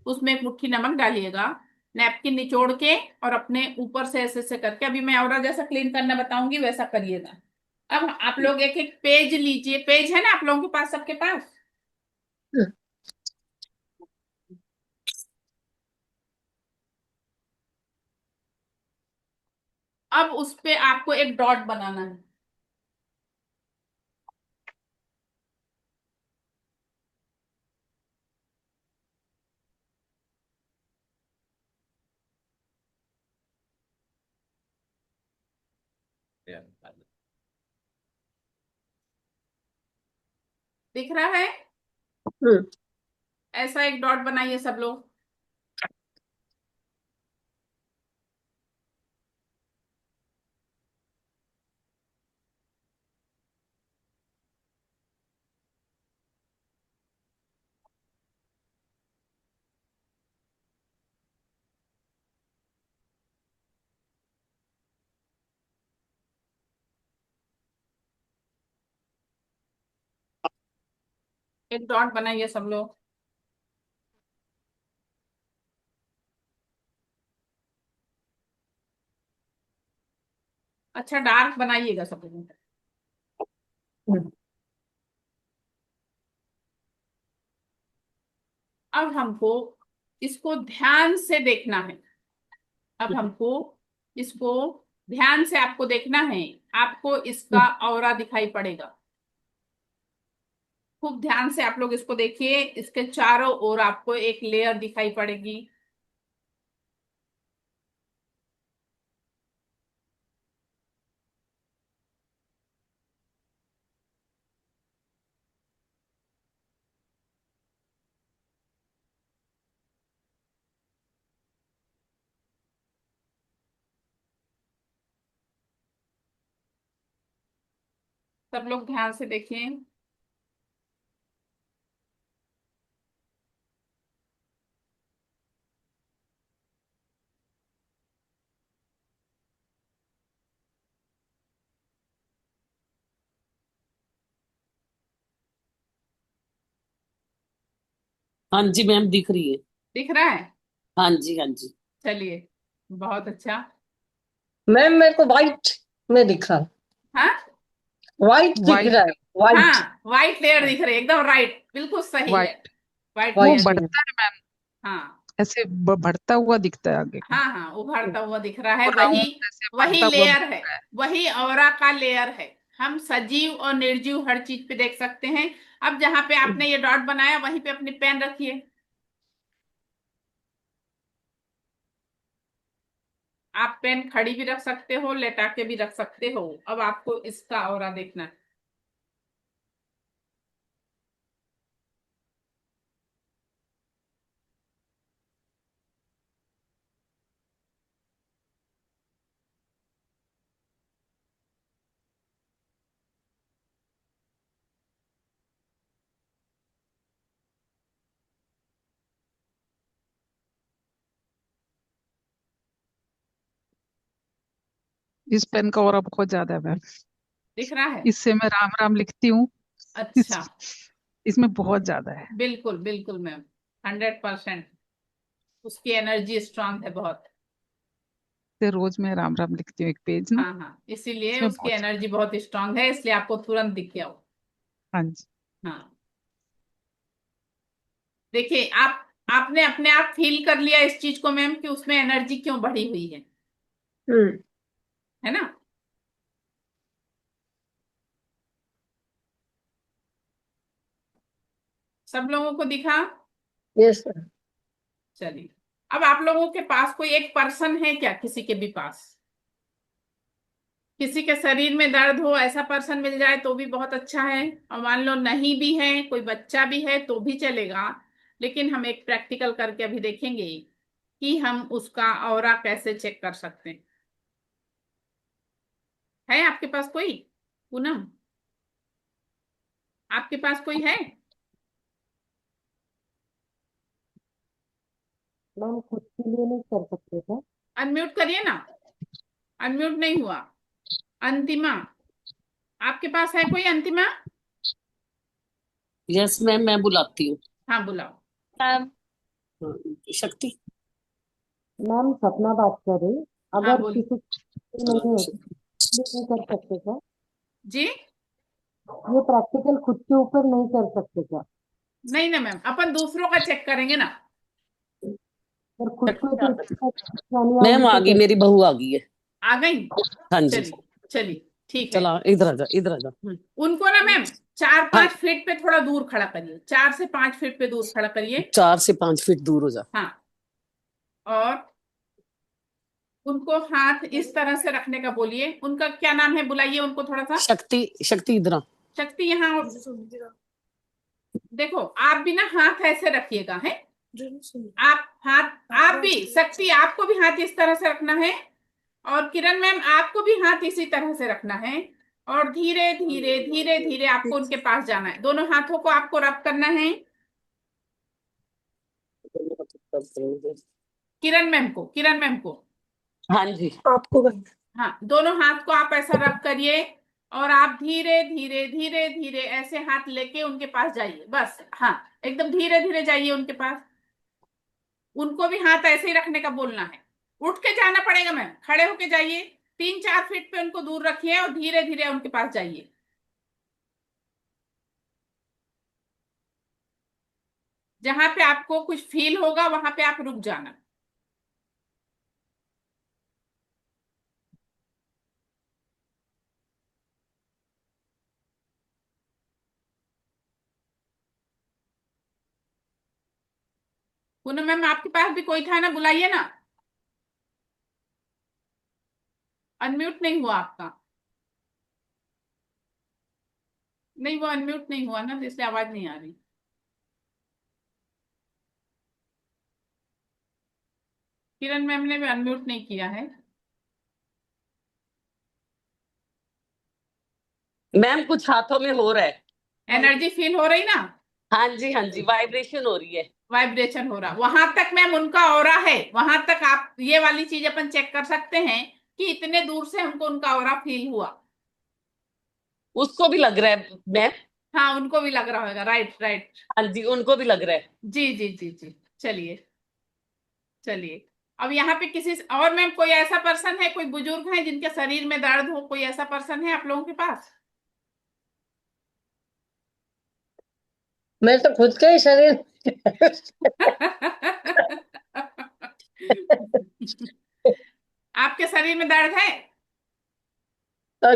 उसमें एक मुट्ठी नमक डालिएगा, नैपकिन निचोड़ के और अपने ऊपर से ऐसे ऐसे करके, अभी मैं और जैसा क्लीन करना बताऊंगी वैसा करिएगा। अब आप लोग एक एक पेज लीजिए, पेज है ना आप लोगों के पास, सबके पास? अब उस पे आपको एक डॉट बनाना है। दिख रहा है? हम्म ऐसा एक डॉट बनाइए सब लोग। एक डॉट बनाइए सब लोग। अच्छा डार्क बनाइएगा सब लोग। अब हमको इसको ध्यान से देखना है। अब हमको इसको ध्यान से आपको देखना है। आपको इसका ऑरा दिखाई पड़ेगा। खूब ध्यान से आप लोग इसको देखिए। इसके चारों ओर आपको एक लेयर दिखाई पड़ेगी। सब लोग ध्यान से देखिए। हाँ जी मैम, दिख रही है। दिख रहा है? हाँ जी, हाँ जी। चलिए, बहुत अच्छा। मैम मेरे को व्हाइट में दिख रहा है, हाँ व्हाइट दिख वाइट रहा है, व्हाइट। हाँ, व्हाइट लेयर दिख रही है, एकदम राइट, बिल्कुल सही है। वाइट व्हाइट वो लेयर व्हाइट दिख। बढ़ता है मैम, हाँ ऐसे बढ़ता हुआ दिखता है आगे को, हाँ हाँ, उभरता हुआ दिख रहा है। और वही राउंड ऐसे वही बढ़ता हुआ लेयर दिख है। रहा है। वही ऑरा का लेयर है। हम सजीव और निर्जीव हर चीज पे देख सकते हैं। अब जहां पे आपने ये डॉट बनाया वहीं पे अपनी पेन रखिए। आप पेन खड़ी भी रख सकते हो, लेटा के भी रख सकते हो। अब आपको इसका ऑरा देखना है। इस पेन का और बहुत ज्यादा है मैम, दिख रहा है? इससे मैं राम राम लिखती हूँ। अच्छा। इसमें बहुत ज्यादा है। बिल्कुल बिल्कुल मैम, 100%। उसकी एनर्जी स्ट्रांग है बहुत। इससे रोज मैं राम राम लिखती हूँ एक पेज ना, हाँ हाँ, इसीलिए इसमें उसकी बहुत ज्यादा एनर्जी बहुत स्ट्रांग है, इसलिए आपको तुरंत दिख गया वो। है। हाँ जी। हाँ, देखिए आपने अपने आप फील कर लिया इस चीज को मैम कि उसमें एनर्जी क्यों बढ़ी हुई हम्म है ना? सब लोगों को दिखा? Yes sir. चलिए, अब आप लोगों के पास कोई एक पर्सन है क्या, किसी के भी पास? किसी के शरीर में दर्द हो, ऐसा पर्सन मिल जाए तो भी बहुत अच्छा है। और मान लो नहीं भी है, कोई बच्चा भी है तो भी चलेगा। लेकिन हम एक प्रैक्टिकल करके अभी देखेंगे कि हम उसका ऑरा कैसे चेक कर सकते हैं। है आपके पास कोई? पूनम, आपके पास कोई है? मैम खुद के लिए नहीं कर सकते क्या? अनम्यूट करिए ना। अनम्यूट नहीं हुआ। अंतिमा, आपके पास है कोई? अंतिमा, यस मैम, मैं बुलाती हूँ। हाँ बुलाओ। मैम हाँ, शक्ति। मैम सपना बात कर रही, हाँ अगर बोल किसी को नहीं है ये नहीं कर सकते क्या? जी। ये प्रैक्टिकल खुद के ऊपर नहीं कर सकते क्या? नहीं ना मैम, अपन दूसरों का चेक करेंगे ना। पर खुद को ही तो परेशानी आएगी मैम आ तो गई, मेरी बहू आ गई है। आ गई? हाँ जी। चलिए चलिए, ठीक है। चला, इधर आ जा, इधर आ जा। उनको ना मैम चार हाँ, पांच फीट पे थोड़ा दूर खड़ा करिए। 4 से 5 फीट पे दूर खड़ा करिए। 4 से 5 फीट दूर हो जा। हाँ, और उनको हाथ इस तरह से रखने का बोलिए। उनका क्या नाम है, बुलाइए उनको थोड़ा सा। शक्ति, शक्ति इधर आ। शक्ति यहाँ देखो, आप भी ना हाथ ऐसे रखिएगा है। आप हाथ, आप भी शक्ति, आपको भी हाथ इस तरह से रखना है। और किरण मैम, आपको भी हाथ इसी तरह से रखना है। और धीरे धीरे धीरे धीरे आपको उनके पास जाना है। दोनों हाथों को आपको रब करना है। किरण मैम को। हाँ जी। आपको हाँ, दोनों हाथ को आप ऐसा रब करिए। और आप धीरे धीरे धीरे धीरे ऐसे हाथ लेके उनके पास जाइए, बस। हाँ, एकदम धीरे धीरे जाइए उनके पास। उनको भी हाथ ऐसे ही रखने का बोलना है। उठ के जाना पड़ेगा मैम, खड़े होके जाइए। 3-4 फीट पे उनको दूर रखिए और धीरे धीरे उनके पास जाइए। जहां पे आपको कुछ फील होगा वहां पे आप रुक जाना। पूनम मैम आपके पास भी कोई था ना, बुलाइए ना। अनम्यूट नहीं हुआ आपका। नहीं, वो अनम्यूट नहीं हुआ ना, तो इसलिए आवाज नहीं आ रही। किरण मैम ने भी अनम्यूट नहीं किया है। मैम कुछ हाथों में हो रहा है। एनर्जी फील हो रही ना? हाँ जी, हाँ जी, वाइब्रेशन हो रही है। वाइब्रेशन हो रहा, वहां तक मैम उनका ऑरा है, वहां तक आप ये वाली चीज अपन चेक कर सकते हैं कि इतने दूर से हमको उनका ऑरा फील हुआ। उसको भी लग रहा है मैम। हाँ, उनको भी लग रहा होगा, राइट राइट। हाँ जी, उनको भी लग रहा है। जी जी जी जी। चलिए चलिए। अब यहाँ पे किसी और मैम कोई ऐसा पर्सन है, कोई बुजुर्ग है जिनके शरीर में दर्द हो, कोई ऐसा पर्सन है आप लोगों के पास? मैं तो खुद का ही शरीर आपके शरीर में दर्द है?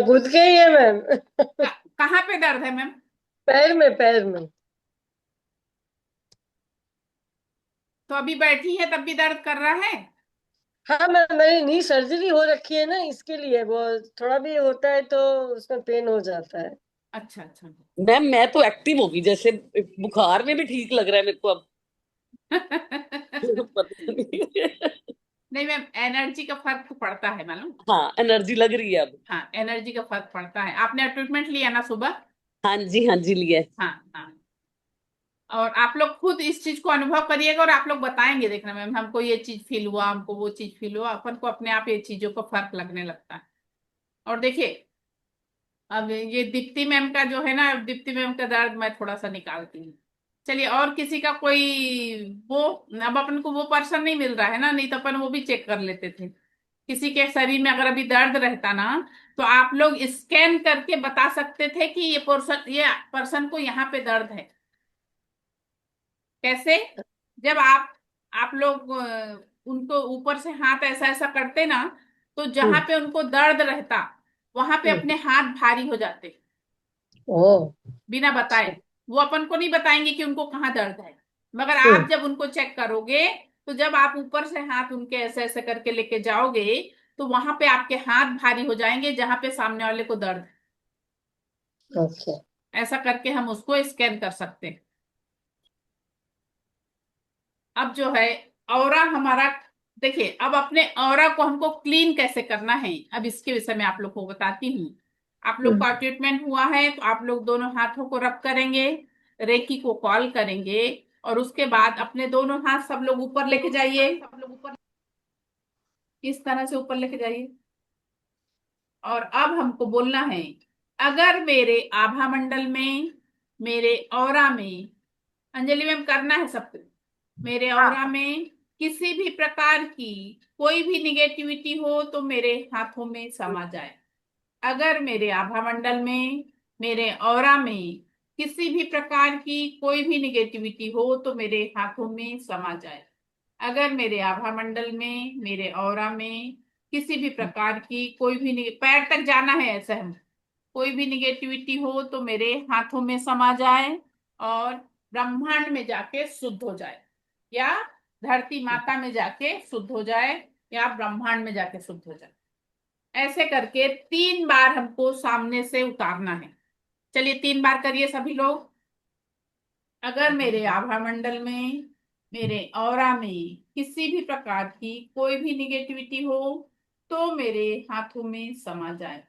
खुद के ही है मैम। कहाँ पे दर्द है मैम? पैर में, पैर में। तो अभी बैठी है तब भी दर्द कर रहा है? हाँ मैम, मेरी नी सर्जरी हो रखी है ना, इसके लिए वो थोड़ा भी होता है तो उसमें पेन हो जाता है। अच्छा अच्छा। मैम मैं तो एक्टिव होगी, जैसे बुखार में भी ठीक लग रहा है मेरे को अब। पता नहीं। नहीं मैम, एनर्जी का फर्क तो पड़ता है मालूम। हाँ, एनर्जी लग रही है अब। हाँ, एनर्जी का फर्क पड़ता है। आपने ट्रीटमेंट लिया ना सुबह? हाँ जी, हाँ जी, लिया है। हाँ हाँ। और आप लोग खुद इस चीज को अनुभव करिएगा और आप लोग बताएंगे, देखना मैम हमको ये चीज फील हुआ, हमको वो चीज फील हुआ, अपन को अपने आप ये चीजों का फर्क लगने लगता है। और देखिए, अब ये दीप्ति मैम का जो है ना, दीप्ति मैम का दर्द मैं थोड़ा सा निकालती हूँ। चलिए, और किसी का कोई वो, अब अपन को वो पर्सन नहीं मिल रहा है ना, नहीं तो अपन वो भी चेक कर लेते थे। किसी के शरीर में अगर अभी दर्द रहता ना, तो आप लोग स्कैन करके बता सकते थे कि ये पर्सन को यहाँ पे दर्द है। कैसे? जब आप लोग उनको ऊपर से हाथ ऐसा ऐसा करते ना, तो जहां हम्म। पे उनको दर्द रहता वहां पे हम्म। अपने हाथ भारी हो जाते, ओ। बिना बताए। वो अपन को नहीं बताएंगे कि उनको कहाँ दर्द है, मगर आप हम्म। जब उनको चेक करोगे, तो जब आप ऊपर से हाथ उनके ऐसे ऐसे करके लेके जाओगे, तो वहां पे आपके हाथ भारी हो जाएंगे जहां पे सामने वाले को दर्द है। ओके। ऐसा करके हम उसको स्कैन कर सकते हैं। अब जो है ऑरा हमारा, देखिए अब अपने ऑरा को हमको क्लीन कैसे करना है, अब इसके विषय में आप लोग को बताती हूँ। आप लोग का हम्म। ट्रीटमेंट हुआ है तो आप लोग दोनों हाथों को रब करेंगे, रेकी को कॉल करेंगे, और उसके बाद अपने दोनों हाथ सब लोग ऊपर लेके जाइए, इस तरह से ऊपर लेके जाइए। और अब हमको बोलना है, अगर मेरे आभा मंडल में, मेरे ऑरा में, अंजलि मैम करना है सब कुछ, मेरे हाँ ऑरा में किसी भी प्रकार की कोई भी निगेटिविटी हो तो मेरे हाथों में समा जाए। अगर मेरे आभा मंडल में, मेरे ऑरा में किसी भी प्रकार की कोई भी निगेटिविटी हो तो मेरे हाथों में समा जाए। अगर मेरे आभा मंडल में, मेरे ऑरा में किसी भी प्रकार की कोई भी पैर तक जाना है ऐसा है, कोई भी निगेटिविटी हो तो मेरे हाथों में समा जाए और ब्रह्मांड में जाके शुद्ध हो जाए, या धरती माता में जाके शुद्ध हो जाए, या ब्रह्मांड में जाके शुद्ध हो जाए। ऐसे करके 3 बार हमको सामने से उतारना है। चलिए 3 बार करिए सभी लोग। अगर मेरे आभा मंडल में, मेरे ऑरा में किसी भी प्रकार की कोई भी निगेटिविटी हो तो मेरे हाथों में समा जाए।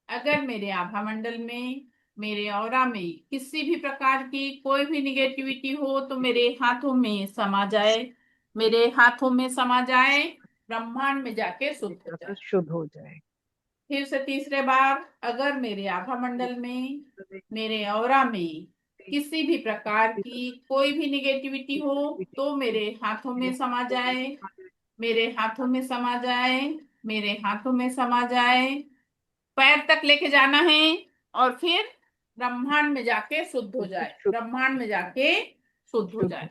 अगर मेरे आभा मंडल में, मेरे ऑरा में किसी भी प्रकार की कोई भी निगेटिविटी हो तो मेरे हाथों में समा जाए, मेरे हाथों में समा जाए, ब्रह्मांड में जाके शुद्ध हो जाए। शुद्ध हो जाए। फिर से तीसरे बार, अगर मेरे आभा मंडल में, मेरे ऑरा में किसी भी प्रकार की कोई भी निगेटिविटी हो तो मेरे हाथों में समा जाए, मेरे हाथों में समा जाए, मेरे हाथों में समा जाए, पैर तक लेके जाना है, और फिर ब्रह्मांड में जाके शुद्ध हो जाए, ब्रह्मांड में जाके शुद्ध हो शुद्ध। जाए।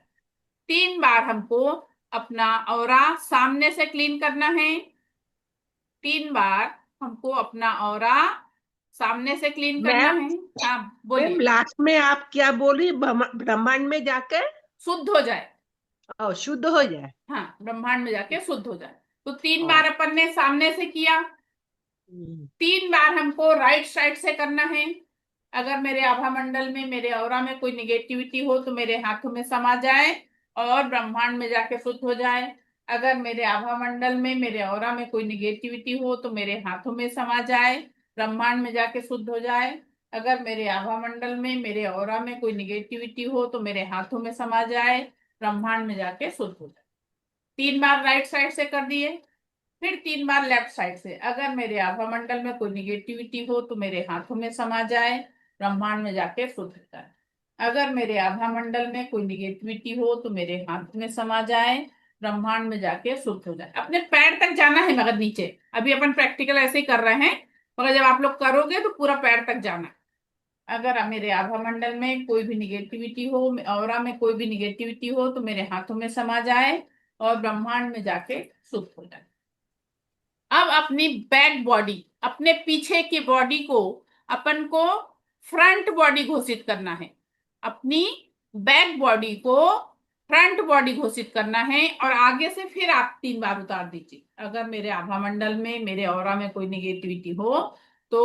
3 बार हमको अपना ऑरा सामने से क्लीन करना है। 3 बार हमको अपना ऑरा सामने से क्लीन करना मैम है। हाँ मैम बोलिए। लास्ट में आप क्या बोली, ब्रह्मांड में जाके शुद्ध हो जाए। शुद्ध हो जाए। हाँ, ब्रह्मांड में जाके शुद्ध हो जाए। तो 3 और बार अपन ने सामने से किया। हम्म, 3 बार हमको राइट साइड से करना है। अगर मेरे आभा मंडल में, मेरे ऑरा में कोई निगेटिविटी हो तो मेरे हाथों में समा जाए और ब्रह्मांड में जाके शुद्ध हो जाए। अगर मेरे आभा मंडल में, मेरे ऑरा में कोई निगेटिविटी हो तो मेरे हाथों में समा जाए, ब्रह्मांड में जाके शुद्ध हो जाए। अगर मेरे आभा मंडल में, मेरे ऑरा में कोई निगेटिविटी हो तो मेरे हाथों में समा जाए, ब्रह्मांड में जाके शुद्ध हो जाए। 3 बार राइट साइड से कर दिए। फिर 3 बार लेफ्ट साइड से। अगर मेरे आभा मंडल में कोई निगेटिविटी हो तो मेरे हाथों में समा जाए, ब्रह्मांड में जाके शुद्ध हो जाए। अगर मेरे आभा मंडल में कोई निगेटिविटी हो तो मेरे हाथ में समा जाए, ब्रह्मांड में जाके शुद्ध हो जाए। अपने पैर तक जाना है मगर नीचे। अभी अपन प्रैक्टिकल ऐसे ही कर रहे हैं, मगर जब आप लोग करोगे तो पूरा पैर तक जाना है। अगर मेरे आभा मंडल में कोई भी निगेटिविटी हो, ऑरा में कोई भी निगेटिविटी हो तो मेरे हाथों में समा जाए और ब्रह्मांड में जाके शुद्ध हो जाए। अब अपनी बैक बॉडी, अपने पीछे की बॉडी को अपन को फ्रंट बॉडी घोषित करना है। अपनी बैक बॉडी को फ्रंट बॉडी घोषित करना है और आगे से फिर आप 3 बार उतार दीजिए। अगर मेरे आभा मंडल में, मेरे ऑरा में कोई निगेटिविटी हो तो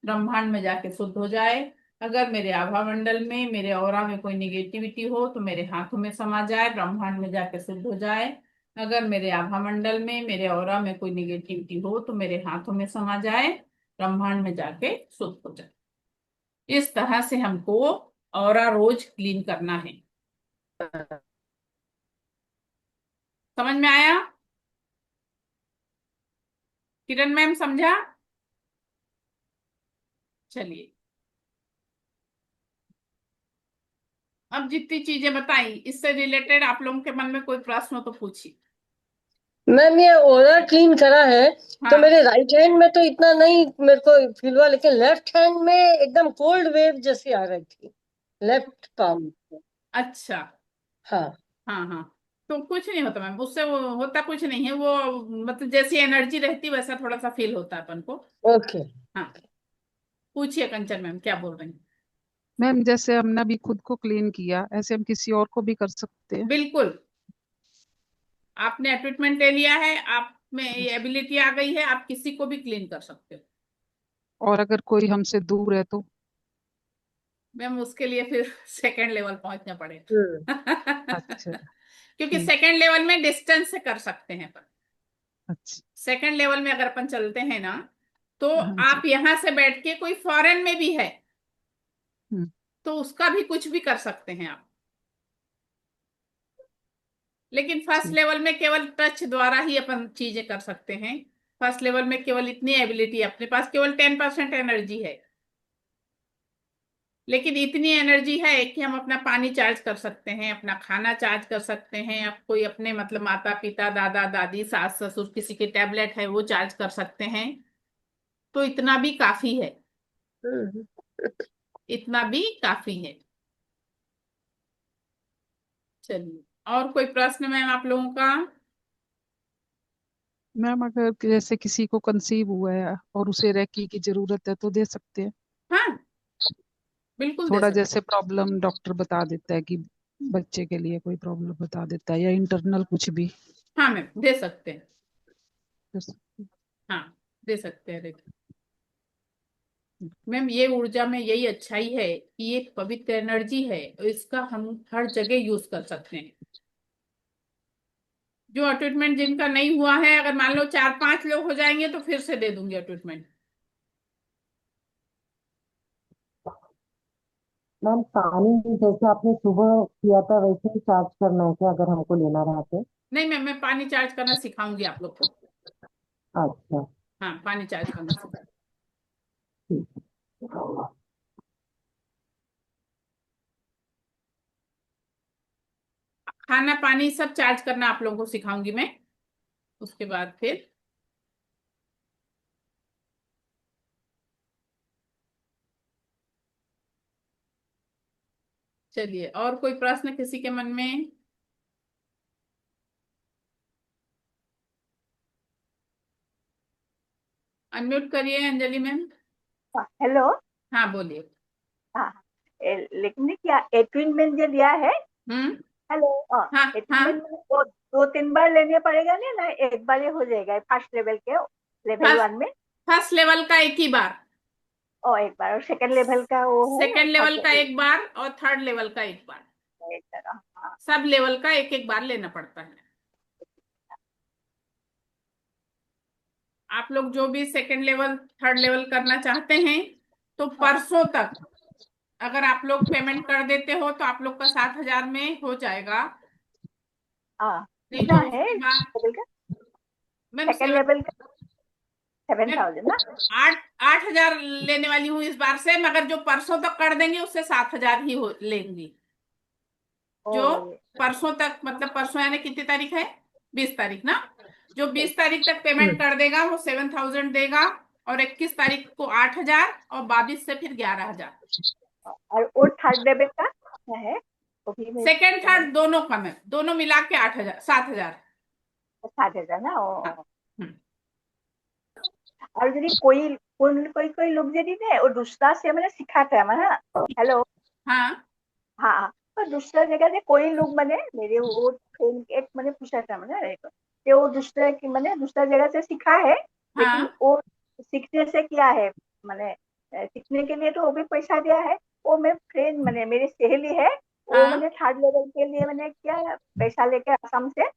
ब्रह्मांड में जाके शुद्ध हो जाए। अगर मेरे आभा मंडल में, मेरे ऑरा में कोई निगेटिविटी हो तो मेरे हाथों में समा जाए, ब्रह्मांड में जाके शुद्ध हो जाए। अगर मेरे आभा मंडल में, मेरे ऑरा में कोई निगेटिविटी हो तो मेरे हाथों में समा जाए, ब्रह्मांड में जाके शुद्ध हो जाए। इस तरह से हमको ऑरा रोज क्लीन करना है। समझ में आया? किरण मैम समझा? चलिए, अब जितनी चीजें बताई इससे रिलेटेड आप लोगों के मन में कोई प्रश्न हो तो पूछिए। मैम ये ओरा क्लीन करा है तो हाँ। मेरे राइट हैंड में तो इतना नहीं मेरे को फील हुआ, लेकिन लेफ्ट हैंड में एकदम कोल्ड वेव जैसी आ रही थी, लेफ्ट पाम। अच्छा। हाँ। हाँ हाँ, तो कुछ नहीं होता मैम, उससे वो होता कुछ नहीं है। वो मतलब जैसी एनर्जी रहती वैसा थोड़ा सा फील होता है अपन को। ओके। हाँ, पूछिए कंचन मैम क्या बोल रही हैं? मैम जैसे हमने अभी खुद को क्लीन किया, ऐसे हम किसी और को भी कर सकते हैं? बिल्कुल। आपने ट्रीटमेंट ले लिया है, आप में ये एबिलिटी आ गई है, आप किसी को भी क्लीन कर सकते हो। और अगर कोई हमसे दूर है तो? मैम उसके लिए फिर सेकंड लेवल पहुंचना हम्म। पड़ेगा। अच्छा। क्योंकि ठीक। सेकंड लेवल में डिस्टेंस से कर सकते हैं अपन। अच्छा। सेकंड लेवल में अगर अपन चलते हैं ना, तो हाँ जी। आप यहां से बैठ के, कोई फॉरेन में भी है हम्म। तो उसका भी कुछ भी कर सकते हैं आप। लेकिन फर्स्ट ठीक। लेवल में केवल टच द्वारा ही अपन चीजें कर सकते हैं। फर्स्ट लेवल में केवल इतनी एबिलिटी, अपने पास केवल 10% एनर्जी है। लेकिन इतनी एनर्जी है कि हम अपना पानी चार्ज कर सकते हैं, अपना खाना चार्ज कर सकते हैं, आप कोई अपने मतलब माता पिता, दादा दादी, सास ससुर, किसी के टैबलेट है वो चार्ज कर सकते हैं। तो इतना भी काफी है। हम्म। इतना भी काफी है। चलिए, और कोई प्रश्न मैम आप लोगों का? मैम अगर जैसे किसी को कंसीव हुआ है और उसे रेकी की जरूरत है तो दे सकते हैं? हाँ, बिल्कुल दे थोड़ा सकते। जैसे प्रॉब्लम डॉक्टर बता देता है कि बच्चे के लिए कोई प्रॉब्लम बता देता है, या इंटरनल कुछ भी? हाँ मैम, दे सकते हैं। बस। हाँ, दे सकते हैं, देखिए मैम, ये ऊर्जा में यही अच्छाई है कि ये एक पवित्र एनर्जी है और इसका हम हर जगह यूज कर सकते हैं। जो ट्रीटमेंट जिनका नहीं हुआ है, अगर मान लो 4-5 लोग हो जाएंगे तो फिर से दे दूंगी ट्रीटमेंट। मैम पानी जैसे आपने सुबह किया था वैसे ही चार्ज करना है क्या, अगर हमको लेना रहा तो? नहीं मैम, मैं पानी चार्ज करना सिखाऊंगी आप लोग को। अच्छा। हाँ, पानी चार्ज करना सिखा। ठीक। खाना पानी सब चार्ज करना आप लोगों को सिखाऊंगी मैं। उसके बाद फिर चलिए, और कोई प्रश्न किसी के मन में? अनम्यूट करिए अंजलि मैम। हेलो। हाँ बोलिए। हाँ, लेकिन क्या एट्यूनमेंट जो लिया है? हम्म। हेलो। हाँ हाँ। एट्यूनमेंट वो 2-3 बार लेने पड़ेगा नहीं ना, एक बार ही हो जाएगा फर्स्ट लेवल के, लेवल फर्स्ट 1 में? फर्स्ट लेवल का एक ही बार, और एक बार, और सेकंड लेवल का वो है ना, सेकंड थर्ड लेवल का लेवल? एक बार और थर्ड लेवल का एक बार। एक तरह, हाँ। सब लेवल का एक एक बार लेना पड़ता है। आप लोग जो भी सेकंड लेवल थर्ड लेवल करना चाहते हैं तो हाँ परसों तक अगर आप लोग पेमेंट कर देते हो तो आप लोग का 7,000 में हो जाएगा। हाँ। नहीं कितना तो है उसके बाद लेवल का? मैम सेकंड लेवल का सेवन मैम थाउजेंड ना? 8,000 लेने वाली हूँ इस बार से, मगर जो परसों तक कर देंगे उससे 7,000 ही लेंगी। ओ जो परसों तक, मतलब परसों यानी कितनी तारीख है, 20 तारीख ना। जो 20 तारीख तक पेमेंट कर देगा वो 7,000 देगा, और 21 तारीख को 8,000, और 22 से फिर 11,000। और वो थर्ड लेवल का क्या है? वो भी मैं सेकेंड समझ। थर्ड दोनों का मैम, दोनों मिला के 8,000 7,000। 7,000 ना? हाँ। ओ। हम्म। और यदि कोई कोई कोई कोई लोग यदि ने वो दूसरा से मैंने सिखाता है ना। हेलो। हाँ हाँ, तो दूसरा जगह से कोई लोग मैंने मेरे वो फ्रेंड एक मैंने पूछा था मैंने एक, कि वो दूसरे की मैंने दूसरा जगह से सीखा है, लेकिन हाँ वो सीखने से क्या है, मैंने सीखने के लिए तो वो भी पैसा दिया है। वो मेरे फ्रेंड मैंने मेरी सहेली है, वो हाँ मैंने थर्ड लेवल के लिए मैंने क्या पैसा लेके असम से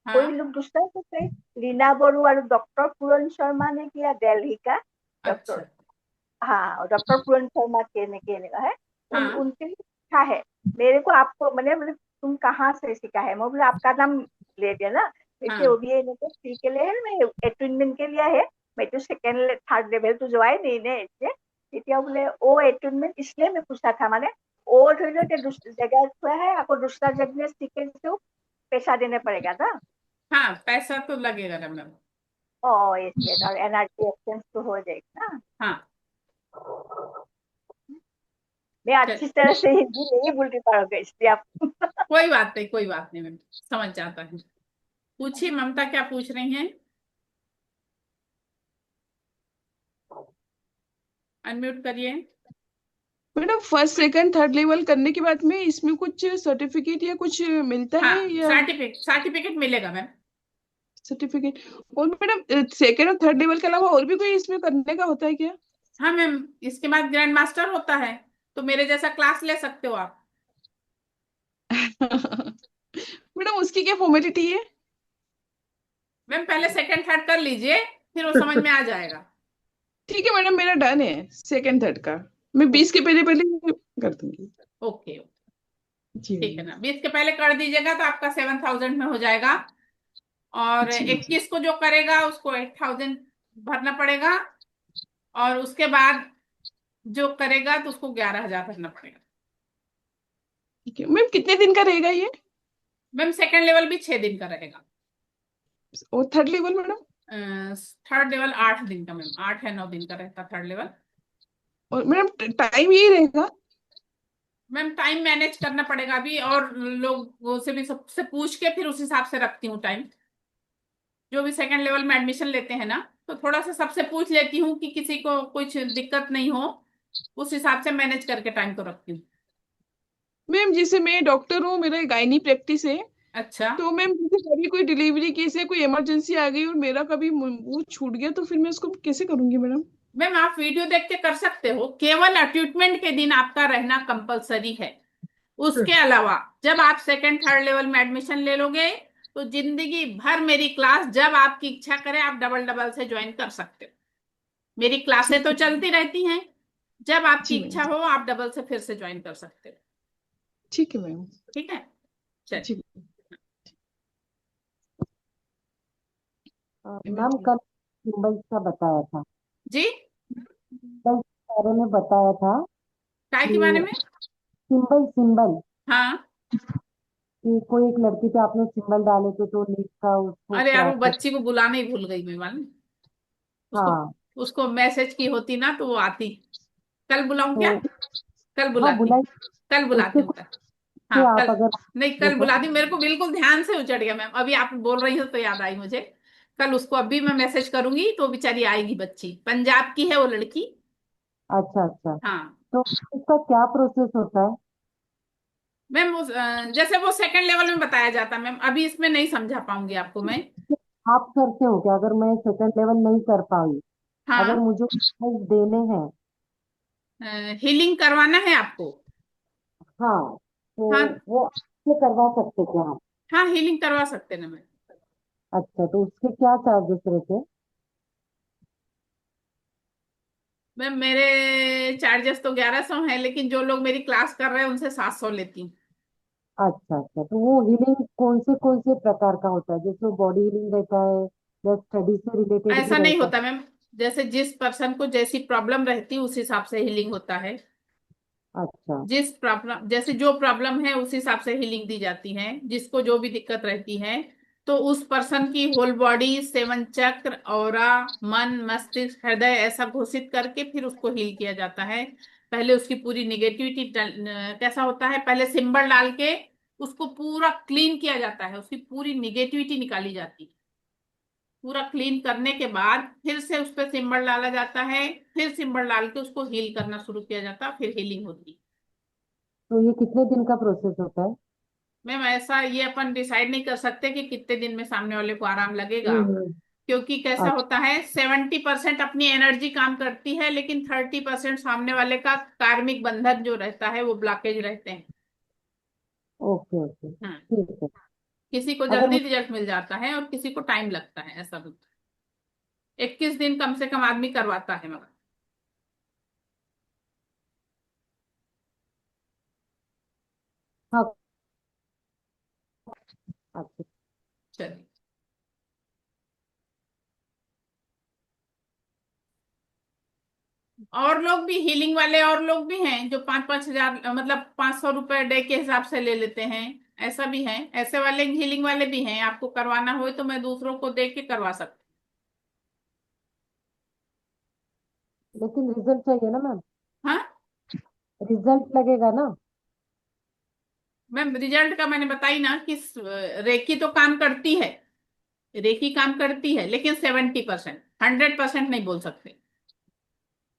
कोई हाँ। लोग दूसरा से थे। लीना बोरू और डॉक्टर पूरन शर्मा ने किया, दिल्ली का अच्छा। डॉक्टर। हाँ, और डॉक्टर पूरन शर्मा के का है। हाँ उनके लिए सीखा है। मेरे को आपको मैंने बोले तुम कहाँ से सीखा है, मैं बोले आपका नाम ले दिया ना। हाँ वैसे वो भी तो फ्री के लिए है, मैं एटुनमेंट के लिए है। मैं तो सेकेंड थर्ड लेवल तो जो है नहीं ने इसलिए তেতিয়া बोले वो एटुनमेंट इसलिए मैं पूछा था माने वो ধৰি লও এতিয়া जगह हुआ है, आपको दूसरा जगह सीखे तो पैसा देने पड़ेगा ना? हाँ, पैसा तो लगेगा ना मैम। ओ इसलिए और एनआरटी एक्सचेंज तो हो जाएगा ना? हाँ। मैं चल, अच्छी तरह से हिंदी नहीं बोल पाऊंगा इसलिए आप कोई बात नहीं, कोई बात नहीं मैम, समझ जाता है। पूछिए ममता, क्या पूछ रही हैं? अनम्यूट करिए। Madam first second third level करने के बाद में इसमें कुछ सर्टिफिकेट या कुछ मिलता हाँ, है या? सर्टिफिकेट सर्टिफिकेट मिलेगा मैम। सर्टिफिकेट। और मैडम सेकंड और थर्ड लेवल के अलावा और भी कोई इसमें करने का होता है क्या? हाँ मैम, इसके बाद ग्रैंड मास्टर होता है, तो मेरे जैसा क्लास ले सकते हो आप। मैडम उसकी क्या फॉर्मेलिटी है? मैम पहले सेकंड थर्ड कर लीजिए, फिर वो समझ में आ जाएगा। ठीक है मैडम, मेरा डन है सेकंड थर्ड का। मैं 20 के पहले पहले कर दूंगी। ओके। जी ठीक है मैम। ना, 20 के पहले कर दीजिएगा तो आपका 7,000 में हो जाएगा। और जी जी। 21 को जो करेगा उसको 8,000 भरना पड़ेगा, और उसके बाद जो करेगा तो उसको 11,000 भरना पड़ेगा। ठीक है मैम, कितने दिन का रहेगा ये? मैम सेकंड लेवल भी 6 दिन का रहेगा। और third level madam? Third level 8 दिन का मैम, 8 या 9 दिन का रहता थर्ड लेवल। और मैडम टाइम यही रहेगा? मैम टाइम मैनेज करना पड़ेगा अभी, और लोगों से भी सबसे पूछ के फिर उस हिसाब से रखती हूँ टाइम। जो भी सेकंड लेवल में एडमिशन लेते हैं ना, तो थोड़ा सा सबसे पूछ लेती हूँ कि किसी को कुछ दिक्कत नहीं हो, उस हिसाब से मैनेज करके टाइम को रखती हूँ। मैम जैसे मैं डॉक्टर हूँ, मेरा गायनी प्रैक्टिस है। अच्छा। तो मैम जैसे कभी कोई डिलीवरी केस है, कोई इमरजेंसी आ गई और मेरा कभी वो छूट गया तो फिर मैं उसको कैसे करूंगी मैडम? मैम आप वीडियो देख के कर सकते हो, केवल अट्यूटमेंट के दिन आपका रहना कंपलसरी है। उसके अलावा जब आप सेकंड थर्ड लेवल में एडमिशन ले लोगे तो जिंदगी भर मेरी क्लास जब आपकी इच्छा करे आप डबल डबल से ज्वाइन कर सकते हो। मेरी क्लासें ठीक तो है। चलती रहती हैं, जब आपकी जी इच्छा मैम। हो आप डबल से फिर से ज्वाइन कर सकते हो। ठीक है मैम। ठीक है, चलिए। जी मैम कल सिंबल्स का बताया था, जी, सिंबल्स के बारे में बताया था काय के बारे कि में? सिंबल सिंबल हाँ। कि कोई एक लड़की पे आपने सिंबल डाले थे तो नीट का उसको अरे यार, वो क्रैक हो। बच्ची को बुलाना ही भूल गई मैं, मालूम। उसको हाँ उसको मैसेज की होती ना तो वो आती। कल बुलाऊं क्या? तो कल हाँ बुलाती हूँ। बुलाई, कल उसके बुलाती हूँ कल। से हाँ आप कल। अगर नहीं, वो कल तो बुलाती हूँ, मेरे को बिल्कुल ध्यान से उचट गया मैम, अभी आप बोल रही हो तो याद आई मुझे। कल उसको अभी मैं मैसेज करूंगी तो बेचारी आएगी, बच्ची पंजाब की है वो लड़की। अच्छा अच्छा। हाँ तो इसका क्या प्रोसेस होता है? मैम, जैसे वो सेकंड लेवल में बताया जाता है मैम, अभी इसमें नहीं समझा पाऊंगी आपको मैं। आप करते हो क्या? अगर मैं सेकंड लेवल नहीं कर पाई, अगर हाँ, मुझे exercise देने हैं। हीलिंग करवाना है आपको। हाँ, तो हाँ वो आपसे करवा सकते क्या हम? हाँ, हीलिंग करवा सकते हैं ना मैम। अच्छा, तो उसके क्या चार्जेस रहते हैं? मैम मेरे चार्जेस तो 1100 हैं, लेकिन जो लोग मेरी क्लास कर रहे हैं उनसे 700 लेती हूँ। अच्छा अच्छा, तो वो हीलिंग कौन से प्रकार का होता है? जैसे बॉडी हीलिंग रहता है या स्टडी से रिलेटेड ऐसा भी नहीं रहता है? होता मैम, जैसे जिस पर्सन को जैसी प्रॉब्लम रहती है उस हिसाब से हीलिंग होता है। अच्छा। जिस प्रॉब्लम, जैसे जो प्रॉब्लम है उस हिसाब से हीलिंग दी जाती है, जिसको जो भी दिक्कत रहती है। तो उस पर्सन की होल बॉडी, सेवन चक्र, ऑरा, मन, मस्तिष्क, हृदय ऐसा घोषित करके फिर उसको हील किया जाता है। पहले उसकी पूरी निगेटिविटी, कैसा होता है, पहले सिंबल डाल के उसको पूरा क्लीन किया जाता है, उसकी पूरी निगेटिविटी निकाली जाती है। पूरा क्लीन करने के बाद फिर से उस पर सिंबल डाला जाता है, फिर सिंबल डाल के उसको हील करना शुरू किया जाता है, फिर हीलिंग होती है। तो ये कितने दिन का प्रोसेस होता है? मैम ऐसा ये अपन डिसाइड नहीं कर सकते कि कितने दिन में सामने वाले को आराम लगेगा, हम्म। क्योंकि कैसा अच्छा। होता है 70% अपनी एनर्जी काम करती है, लेकिन 30% सामने वाले का कार्मिक बंधन जो रहता है वो ब्लॉकेज रहते हैं। ओके ओके, हाँ, ठीक है। किसी को अगर जल्दी मुझे रिजल्ट मिल जाता है और किसी को टाइम लगता है, ऐसा होता है। 21 दिन कम से कम आदमी करवाता है मगर। हाँ। अच्छा। चलिए, और लोग भी हीलिंग वाले और लोग भी हैं जो 5-5 हजार, मतलब 500 रुपए डे के हिसाब से ले लेते हैं। ऐसा भी है, ऐसे वाले हीलिंग वाले भी हैं। आपको करवाना हो तो मैं दूसरों को दे के करवा सकती लेकिन रिजल्ट चाहिए ना मैम? हूँ। हाँ रिजल्ट लगेगा ना? मैम, रिजल्ट का मैंने बताई ना कि रेकी तो काम करती है, रेकी काम करती है, लेकिन 70%, 100% नहीं बोल सकते।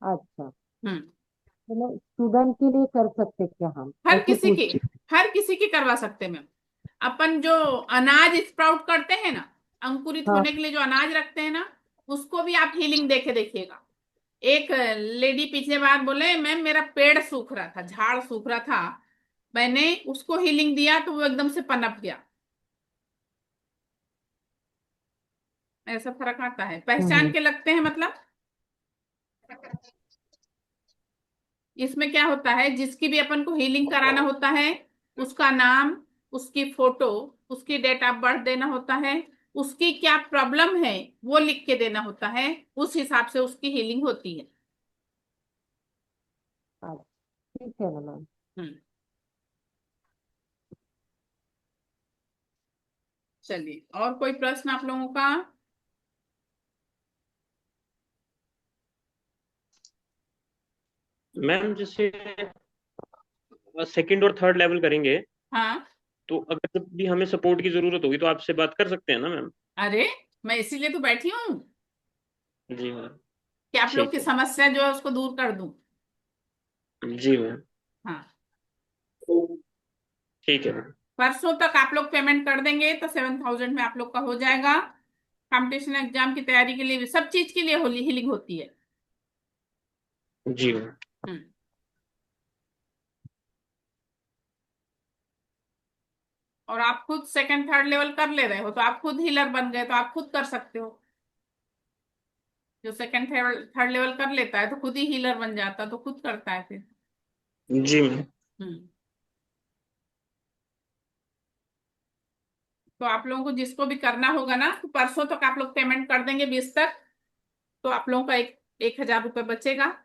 अच्छा, हम्म। तो स्टूडेंट के लिए कर सकते क्या हम? हर ऐसे किसी की, पूछ। हर किसी की करवा सकते हैं मैम। अपन जो अनाज स्प्राउट करते हैं ना, अंकुरित हाँ। होने के लिए जो अनाज रखते हैं ना, उसको भी आप हीलिंग देके देखिएगा। एक लेडी पिछले बार बोले मैम मेरा पेड़ सूख रहा था, झाड़ सूख रहा था, मैंने उसको हीलिंग दिया तो वो एकदम से पनप गया। ऐसा फर्क आता है, पहचान हम्म। के लगते हैं मतलब। इसमें क्या होता है, जिसकी भी अपन को हीलिंग कराना होता है, उसका नाम, उसकी फोटो, उसकी डेट ऑफ बर्थ देना होता है, उसकी क्या प्रॉब्लम है वो लिख के देना होता है, उस हिसाब से उसकी हीलिंग होती है। अच्छा, ठीक है ना मैम। हम्म। चलिए, और कोई प्रश्न आप लोगों का? मैम जैसे सेकंड और थर्ड लेवल करेंगे, हाँ, तो अगर जब भी हमें सपोर्ट की जरूरत होगी तो आपसे बात कर सकते हैं ना मैम? अरे मैं इसीलिए तो बैठी हूँ जी मैम। कि आप लोग ठीक की है। समस्या जो है उसको दूर कर दूं। जी मैम। हाँ, ठीक है मैम। परसों तक आप लोग पेमेंट कर देंगे तो 7,000 में आप लोग का हो जाएगा। कंपटीशन एग्जाम की तैयारी के लिए भी, सब चीज के लिए होली हीलिंग होती है। जी मैम। हम्म। और आप खुद सेकंड थर्ड लेवल कर ले रहे हो तो आप खुद हीलर बन गए, तो आप खुद कर सकते हो। जो सेकंड थर्ड लेवल कर लेता है तो खुद ही हीलर बन जाता है, तो खुद करता है फिर। जी मैम। हम्म। तो आप लोगों को जिसको भी करना होगा ना, तो परसों तक आप लोग पेमेंट कर देंगे 20 तक, तो आप लोगों का 1,000 रुपये बचेगा।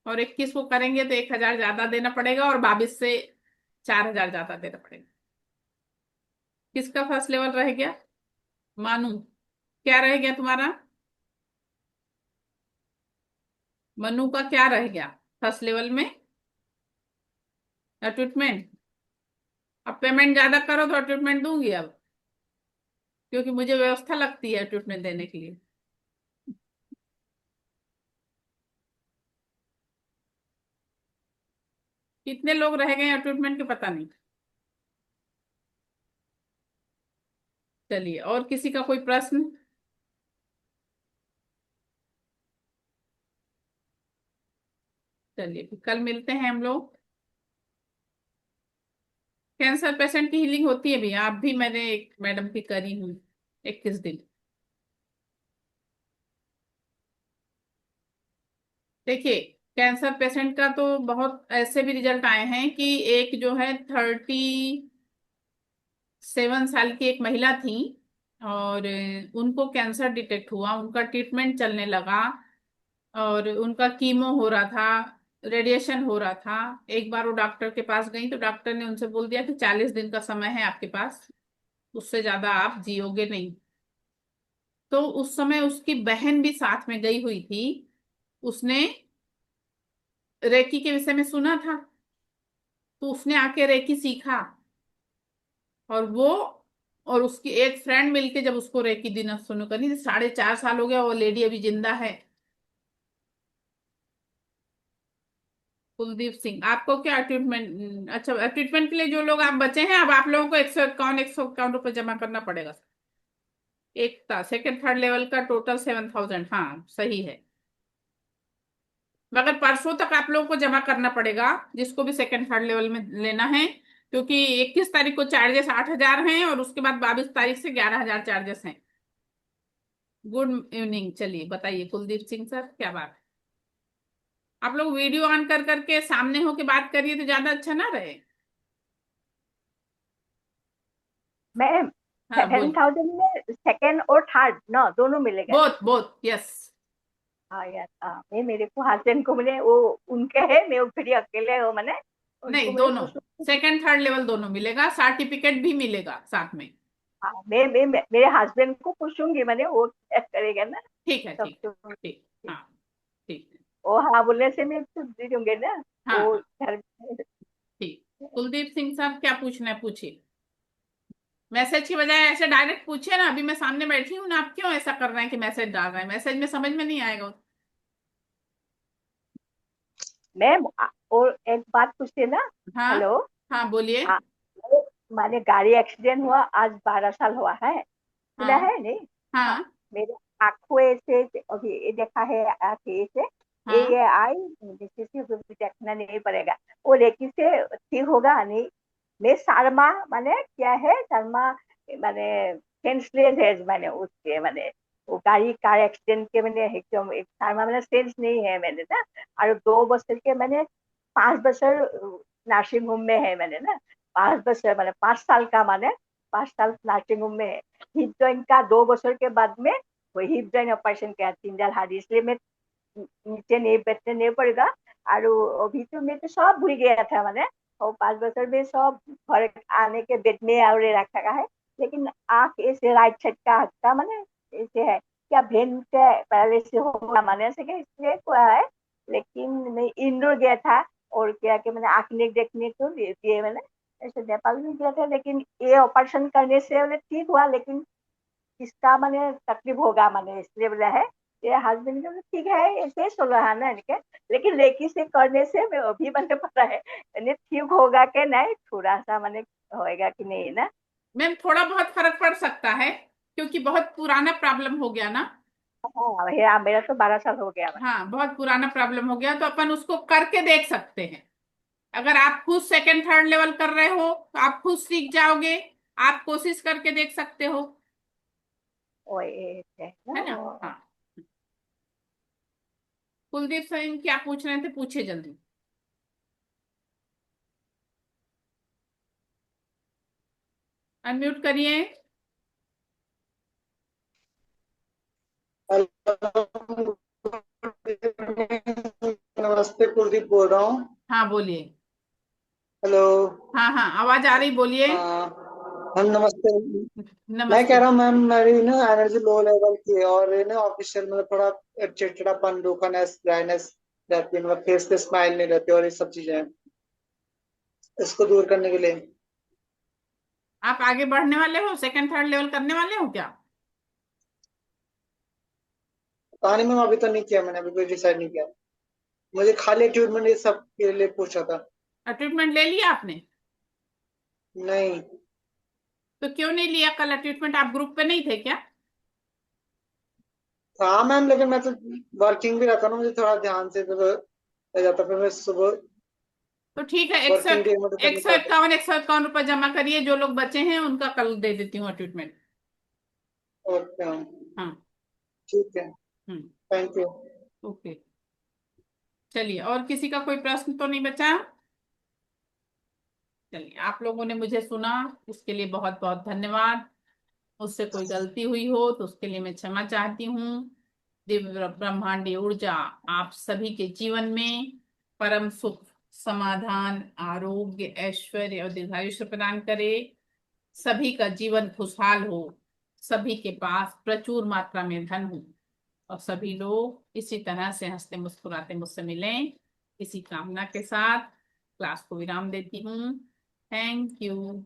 और 21 को करेंगे तो 1,000 ज्यादा देना पड़ेगा, और 22 से 4,000 ज्यादा देना पड़ेगा। किसका फर्स्ट लेवल रह गया? मानू, क्या रह गया तुम्हारा? मनु का क्या रह गया फर्स्ट लेवल में? ट्रीटमेंट। अब पेमेंट ज्यादा करो तो ट्रीटमेंट दूंगी अब। क्योंकि मुझे व्यवस्था लगती है ट्रीटमेंट देने के लिए। कितने लोग रह गए हैं ट्रीटमेंट के पता नहीं। चलिए, और किसी का कोई प्रश्न? चलिए, फिर कल मिलते हैं हम लोग। कैंसर पेशेंट की हीलिंग होती है भी, आप भी, मैंने एक मैडम की करी हूँ 21 दिन। देखिए, कैंसर पेशेंट का तो बहुत ऐसे भी रिजल्ट आए हैं कि एक जो है 37 साल की एक महिला थी, और उनको कैंसर डिटेक्ट हुआ, उनका ट्रीटमेंट चलने लगा, और उनका कीमो हो रहा था, रेडिएशन हो रहा था। एक बार वो डॉक्टर के पास गई तो डॉक्टर ने उनसे बोल दिया कि 40 दिन का समय है आपके पास, उससे ज्यादा आप जियोगे नहीं। तो उस समय उसकी बहन भी साथ में गई हुई थी, उसने रेकी के विषय में सुना था, तो उसने आके रेकी सीखा, और वो और उसकी एक फ्रेंड मिलके जब उसको रेकी देना शुरू करी, 4.5 साल हो गया, वो लेडी अभी जिंदा है। कुलदीप सिंह, आपको क्या ट्रीटमेंट, अच्छा ट्रीटमेंट के लिए जो लोग आप बचे हैं, अब आप लोगों को 151 रुपये जमा करना पड़ेगा। एक था सेकंड थर्ड लेवल का टोटल 7,000, हाँ सही है। मगर परसों तक आप लोगों को जमा करना पड़ेगा, जिसको भी सेकंड थर्ड लेवल में लेना है, क्योंकि 21 तारीख को चार्जेस 8,000 हैं, और उसके बाद 22 तारीख से 11,000 चार्जेस हैं। Good evening. चलिए बताइए कुलदीप सिंह सर, क्या बात है? आप लोग वीडियो ऑन कर करके सामने होके बात करिए तो ज्यादा अच्छा ना रहे। मैम हाँ 7,000 में सेकंड और थर्ड ना दोनों मिलेगा? Both both yes. हाँ यार, हाँ मैं मेरे को हस्बैंड को मैंने वो उनके है, मैं फिर अकेले हो मैंने उनको नहीं, मैंने दोनों पूछा। सेकंड थर्ड लेवल दोनों मिलेगा, सर्टिफिकेट भी मिलेगा साथ में। हाँ मैं मेरे हस्बैंड को पूछूंगी मैंने, वो क्या करेगा ना। ठीक है, तब ठीक तो ठीक। हाँ ठीक है। वो हाँ बोलने से मैं तो दे दूंगे ना। हाँ वो हाँ घर में। ठीक। कुलदीप सिंह साहब, क्या पूछना है पूछिए। मैसेज की बजाय ऐसे डायरेक्ट पूछिए ना, अभी मैं सामने बैठी हूँ ना, आप क्यों ऐसा कर रहे हैं कि मैसेज डाल रहे हैं? मैसेज में समझ में नहीं आएगा। मैम और एक बात पूछते ना। हाँ हेलो। हाँ बोलिए। हाँ वो माने गाड़ी एक्सीडेंट हुआ आज 12 साल हुआ है, सुना हाँ है नहीं? हाँ हाँ मेरे आंखों से अभी ये देखा है आंखें से, हाँ ये आई जिससे से देखना नहीं पड़ेगा, वो लेकिन से ठीक होगा नहीं। मैं शर्मा माने क्या है, शर्मा माने सेंसलेस है मैंने उसके माने वो गाड़ी कार एक्सीडेंट के मैंने एकदम एक शर्मा मैंने सेंस नहीं है मैंने ना। और 2 बছर के मैंने 5 बছर नर्सिंग होम में है मैंने ना। 5 बছर माने 5 साल का माने 5 साल नर्सिंग होम में है। हिप जॉइंट का 2 बছर के बाद में वो हिप जॉइंट ऑपरेशन किया 3 हाथ, इसलिए मैं नीचे नहीं बैठने नहीं पड़ेगा। और अभी तो मैं तो सब भूल गया था मैंने, और 5 बছर में सब घर आने के बेड में और रखा है। लेकिन आँख ऐसे राइट साइड का हाथ का मैंने ऐसे है, क्या भेन का पैरालिसिस होगा मैंने से इसलिए हुआ है। लेकिन मैं इंदौर गया था, और क्या कि मैंने आँख नहीं देखने को दिए मैंने, ऐसे नेपाल भी गया था, लेकिन ये ऑपरेशन करने से मैंने ठीक हुआ। लेकिन इसका मैंने तकलीफ होगा मैंने इसलिए बोला है। ये हस्बैंड का ठीक है ऐसे सोलह है ना इनके, लेकिन लेकी से करने से मैं अभी मैंने पता है मैंने ठीक होगा कि नहीं, थोड़ा सा मैंने होएगा कि नहीं ना। मैम, थोड़ा बहुत फर्क पड़ सकता है, क्योंकि बहुत पुराना प्रॉब्लम हो गया ना। हाँ भैया मेरा तो 12 साल हो गया। हाँ, बहुत पुराना प्रॉब्लम हो गया, तो अपन उसको करके देख सकते हैं। अगर आप खुद सेकंड थर्ड लेवल कर रहे हो तो आप खुद सीख जाओगे, आप कोशिश करके देख सकते हो, ओ ये है ना है ना? हाँ। कुलदीप सिंह, क्या पूछ रहे थे? पूछिए जल्दी। अनम्यूट करिए। नमस्ते, कुलदीप बोल रहा हूँ। हाँ बोलिए। हेलो। हाँ हाँ, आवाज आ रही, बोलिए। हम नमस्ते। मैं कह नमस्ते। रहा हूँ मैम, मेरी ना एनर्जी लो लेवल की है, और ये ना ऑफिशियल मतलब थोड़ा चिड़चिड़ापन, रूखानेस, ड्राइनेस रहती है, मतलब फेस पे स्माइल नहीं रहती, और ये सब चीजें हैं। इसको दूर करने के लिए आप आगे बढ़ने वाले हो, सेकंड थर्ड लेवल करने वाले हो क्या? कहानी में अभी तो नहीं किया मैंने, अभी कोई डिसाइड नहीं किया। मुझे खाली ट्रीटमेंट ये सब के लिए पूछा था। ट्रीटमेंट ले लिया आपने? नहीं। तो क्यों नहीं लिया? कल ट्रीटमेंट आप ग्रुप पे नहीं थे क्या? हाँ मैम, लेकिन मैं तो वर्किंग भी रहता ना, मुझे थोड़ा ध्यान से तो रह जाता, फिर मैं सुबह तो ठीक है, एक सौ वर्किंग डे में तो कर नहीं पाता। 151 रुपये जमा करिए, जो लोग बचे हैं उनका कल दे देती हूँ ट्रीटमेंट। ओके मैम, हाँ। ठीक है, हम्म। Thank you. ओके, चलिए, और किसी का कोई प्रश्न तो नहीं बचा? चलिए, आप लोगों ने मुझे सुना, इसके लिए बहुत बहुत धन्यवाद। उससे कोई गलती हुई हो तो उसके लिए मैं क्षमा चाहती हूँ। दिव्य ब्रह्मांडीय ऊर्जा आप सभी के जीवन में परम सुख, समाधान, आरोग्य, ऐश्वर्य और दीर्घायुष्य प्रदान करे। सभी का जीवन खुशहाल हो, सभी के पास प्रचुर मात्रा में धन हो, और सभी लोग इसी तरह से हंसते मुस्कुराते मुझसे मिलें, इसी कामना के साथ क्लास को विराम देती हूँ। Thank you.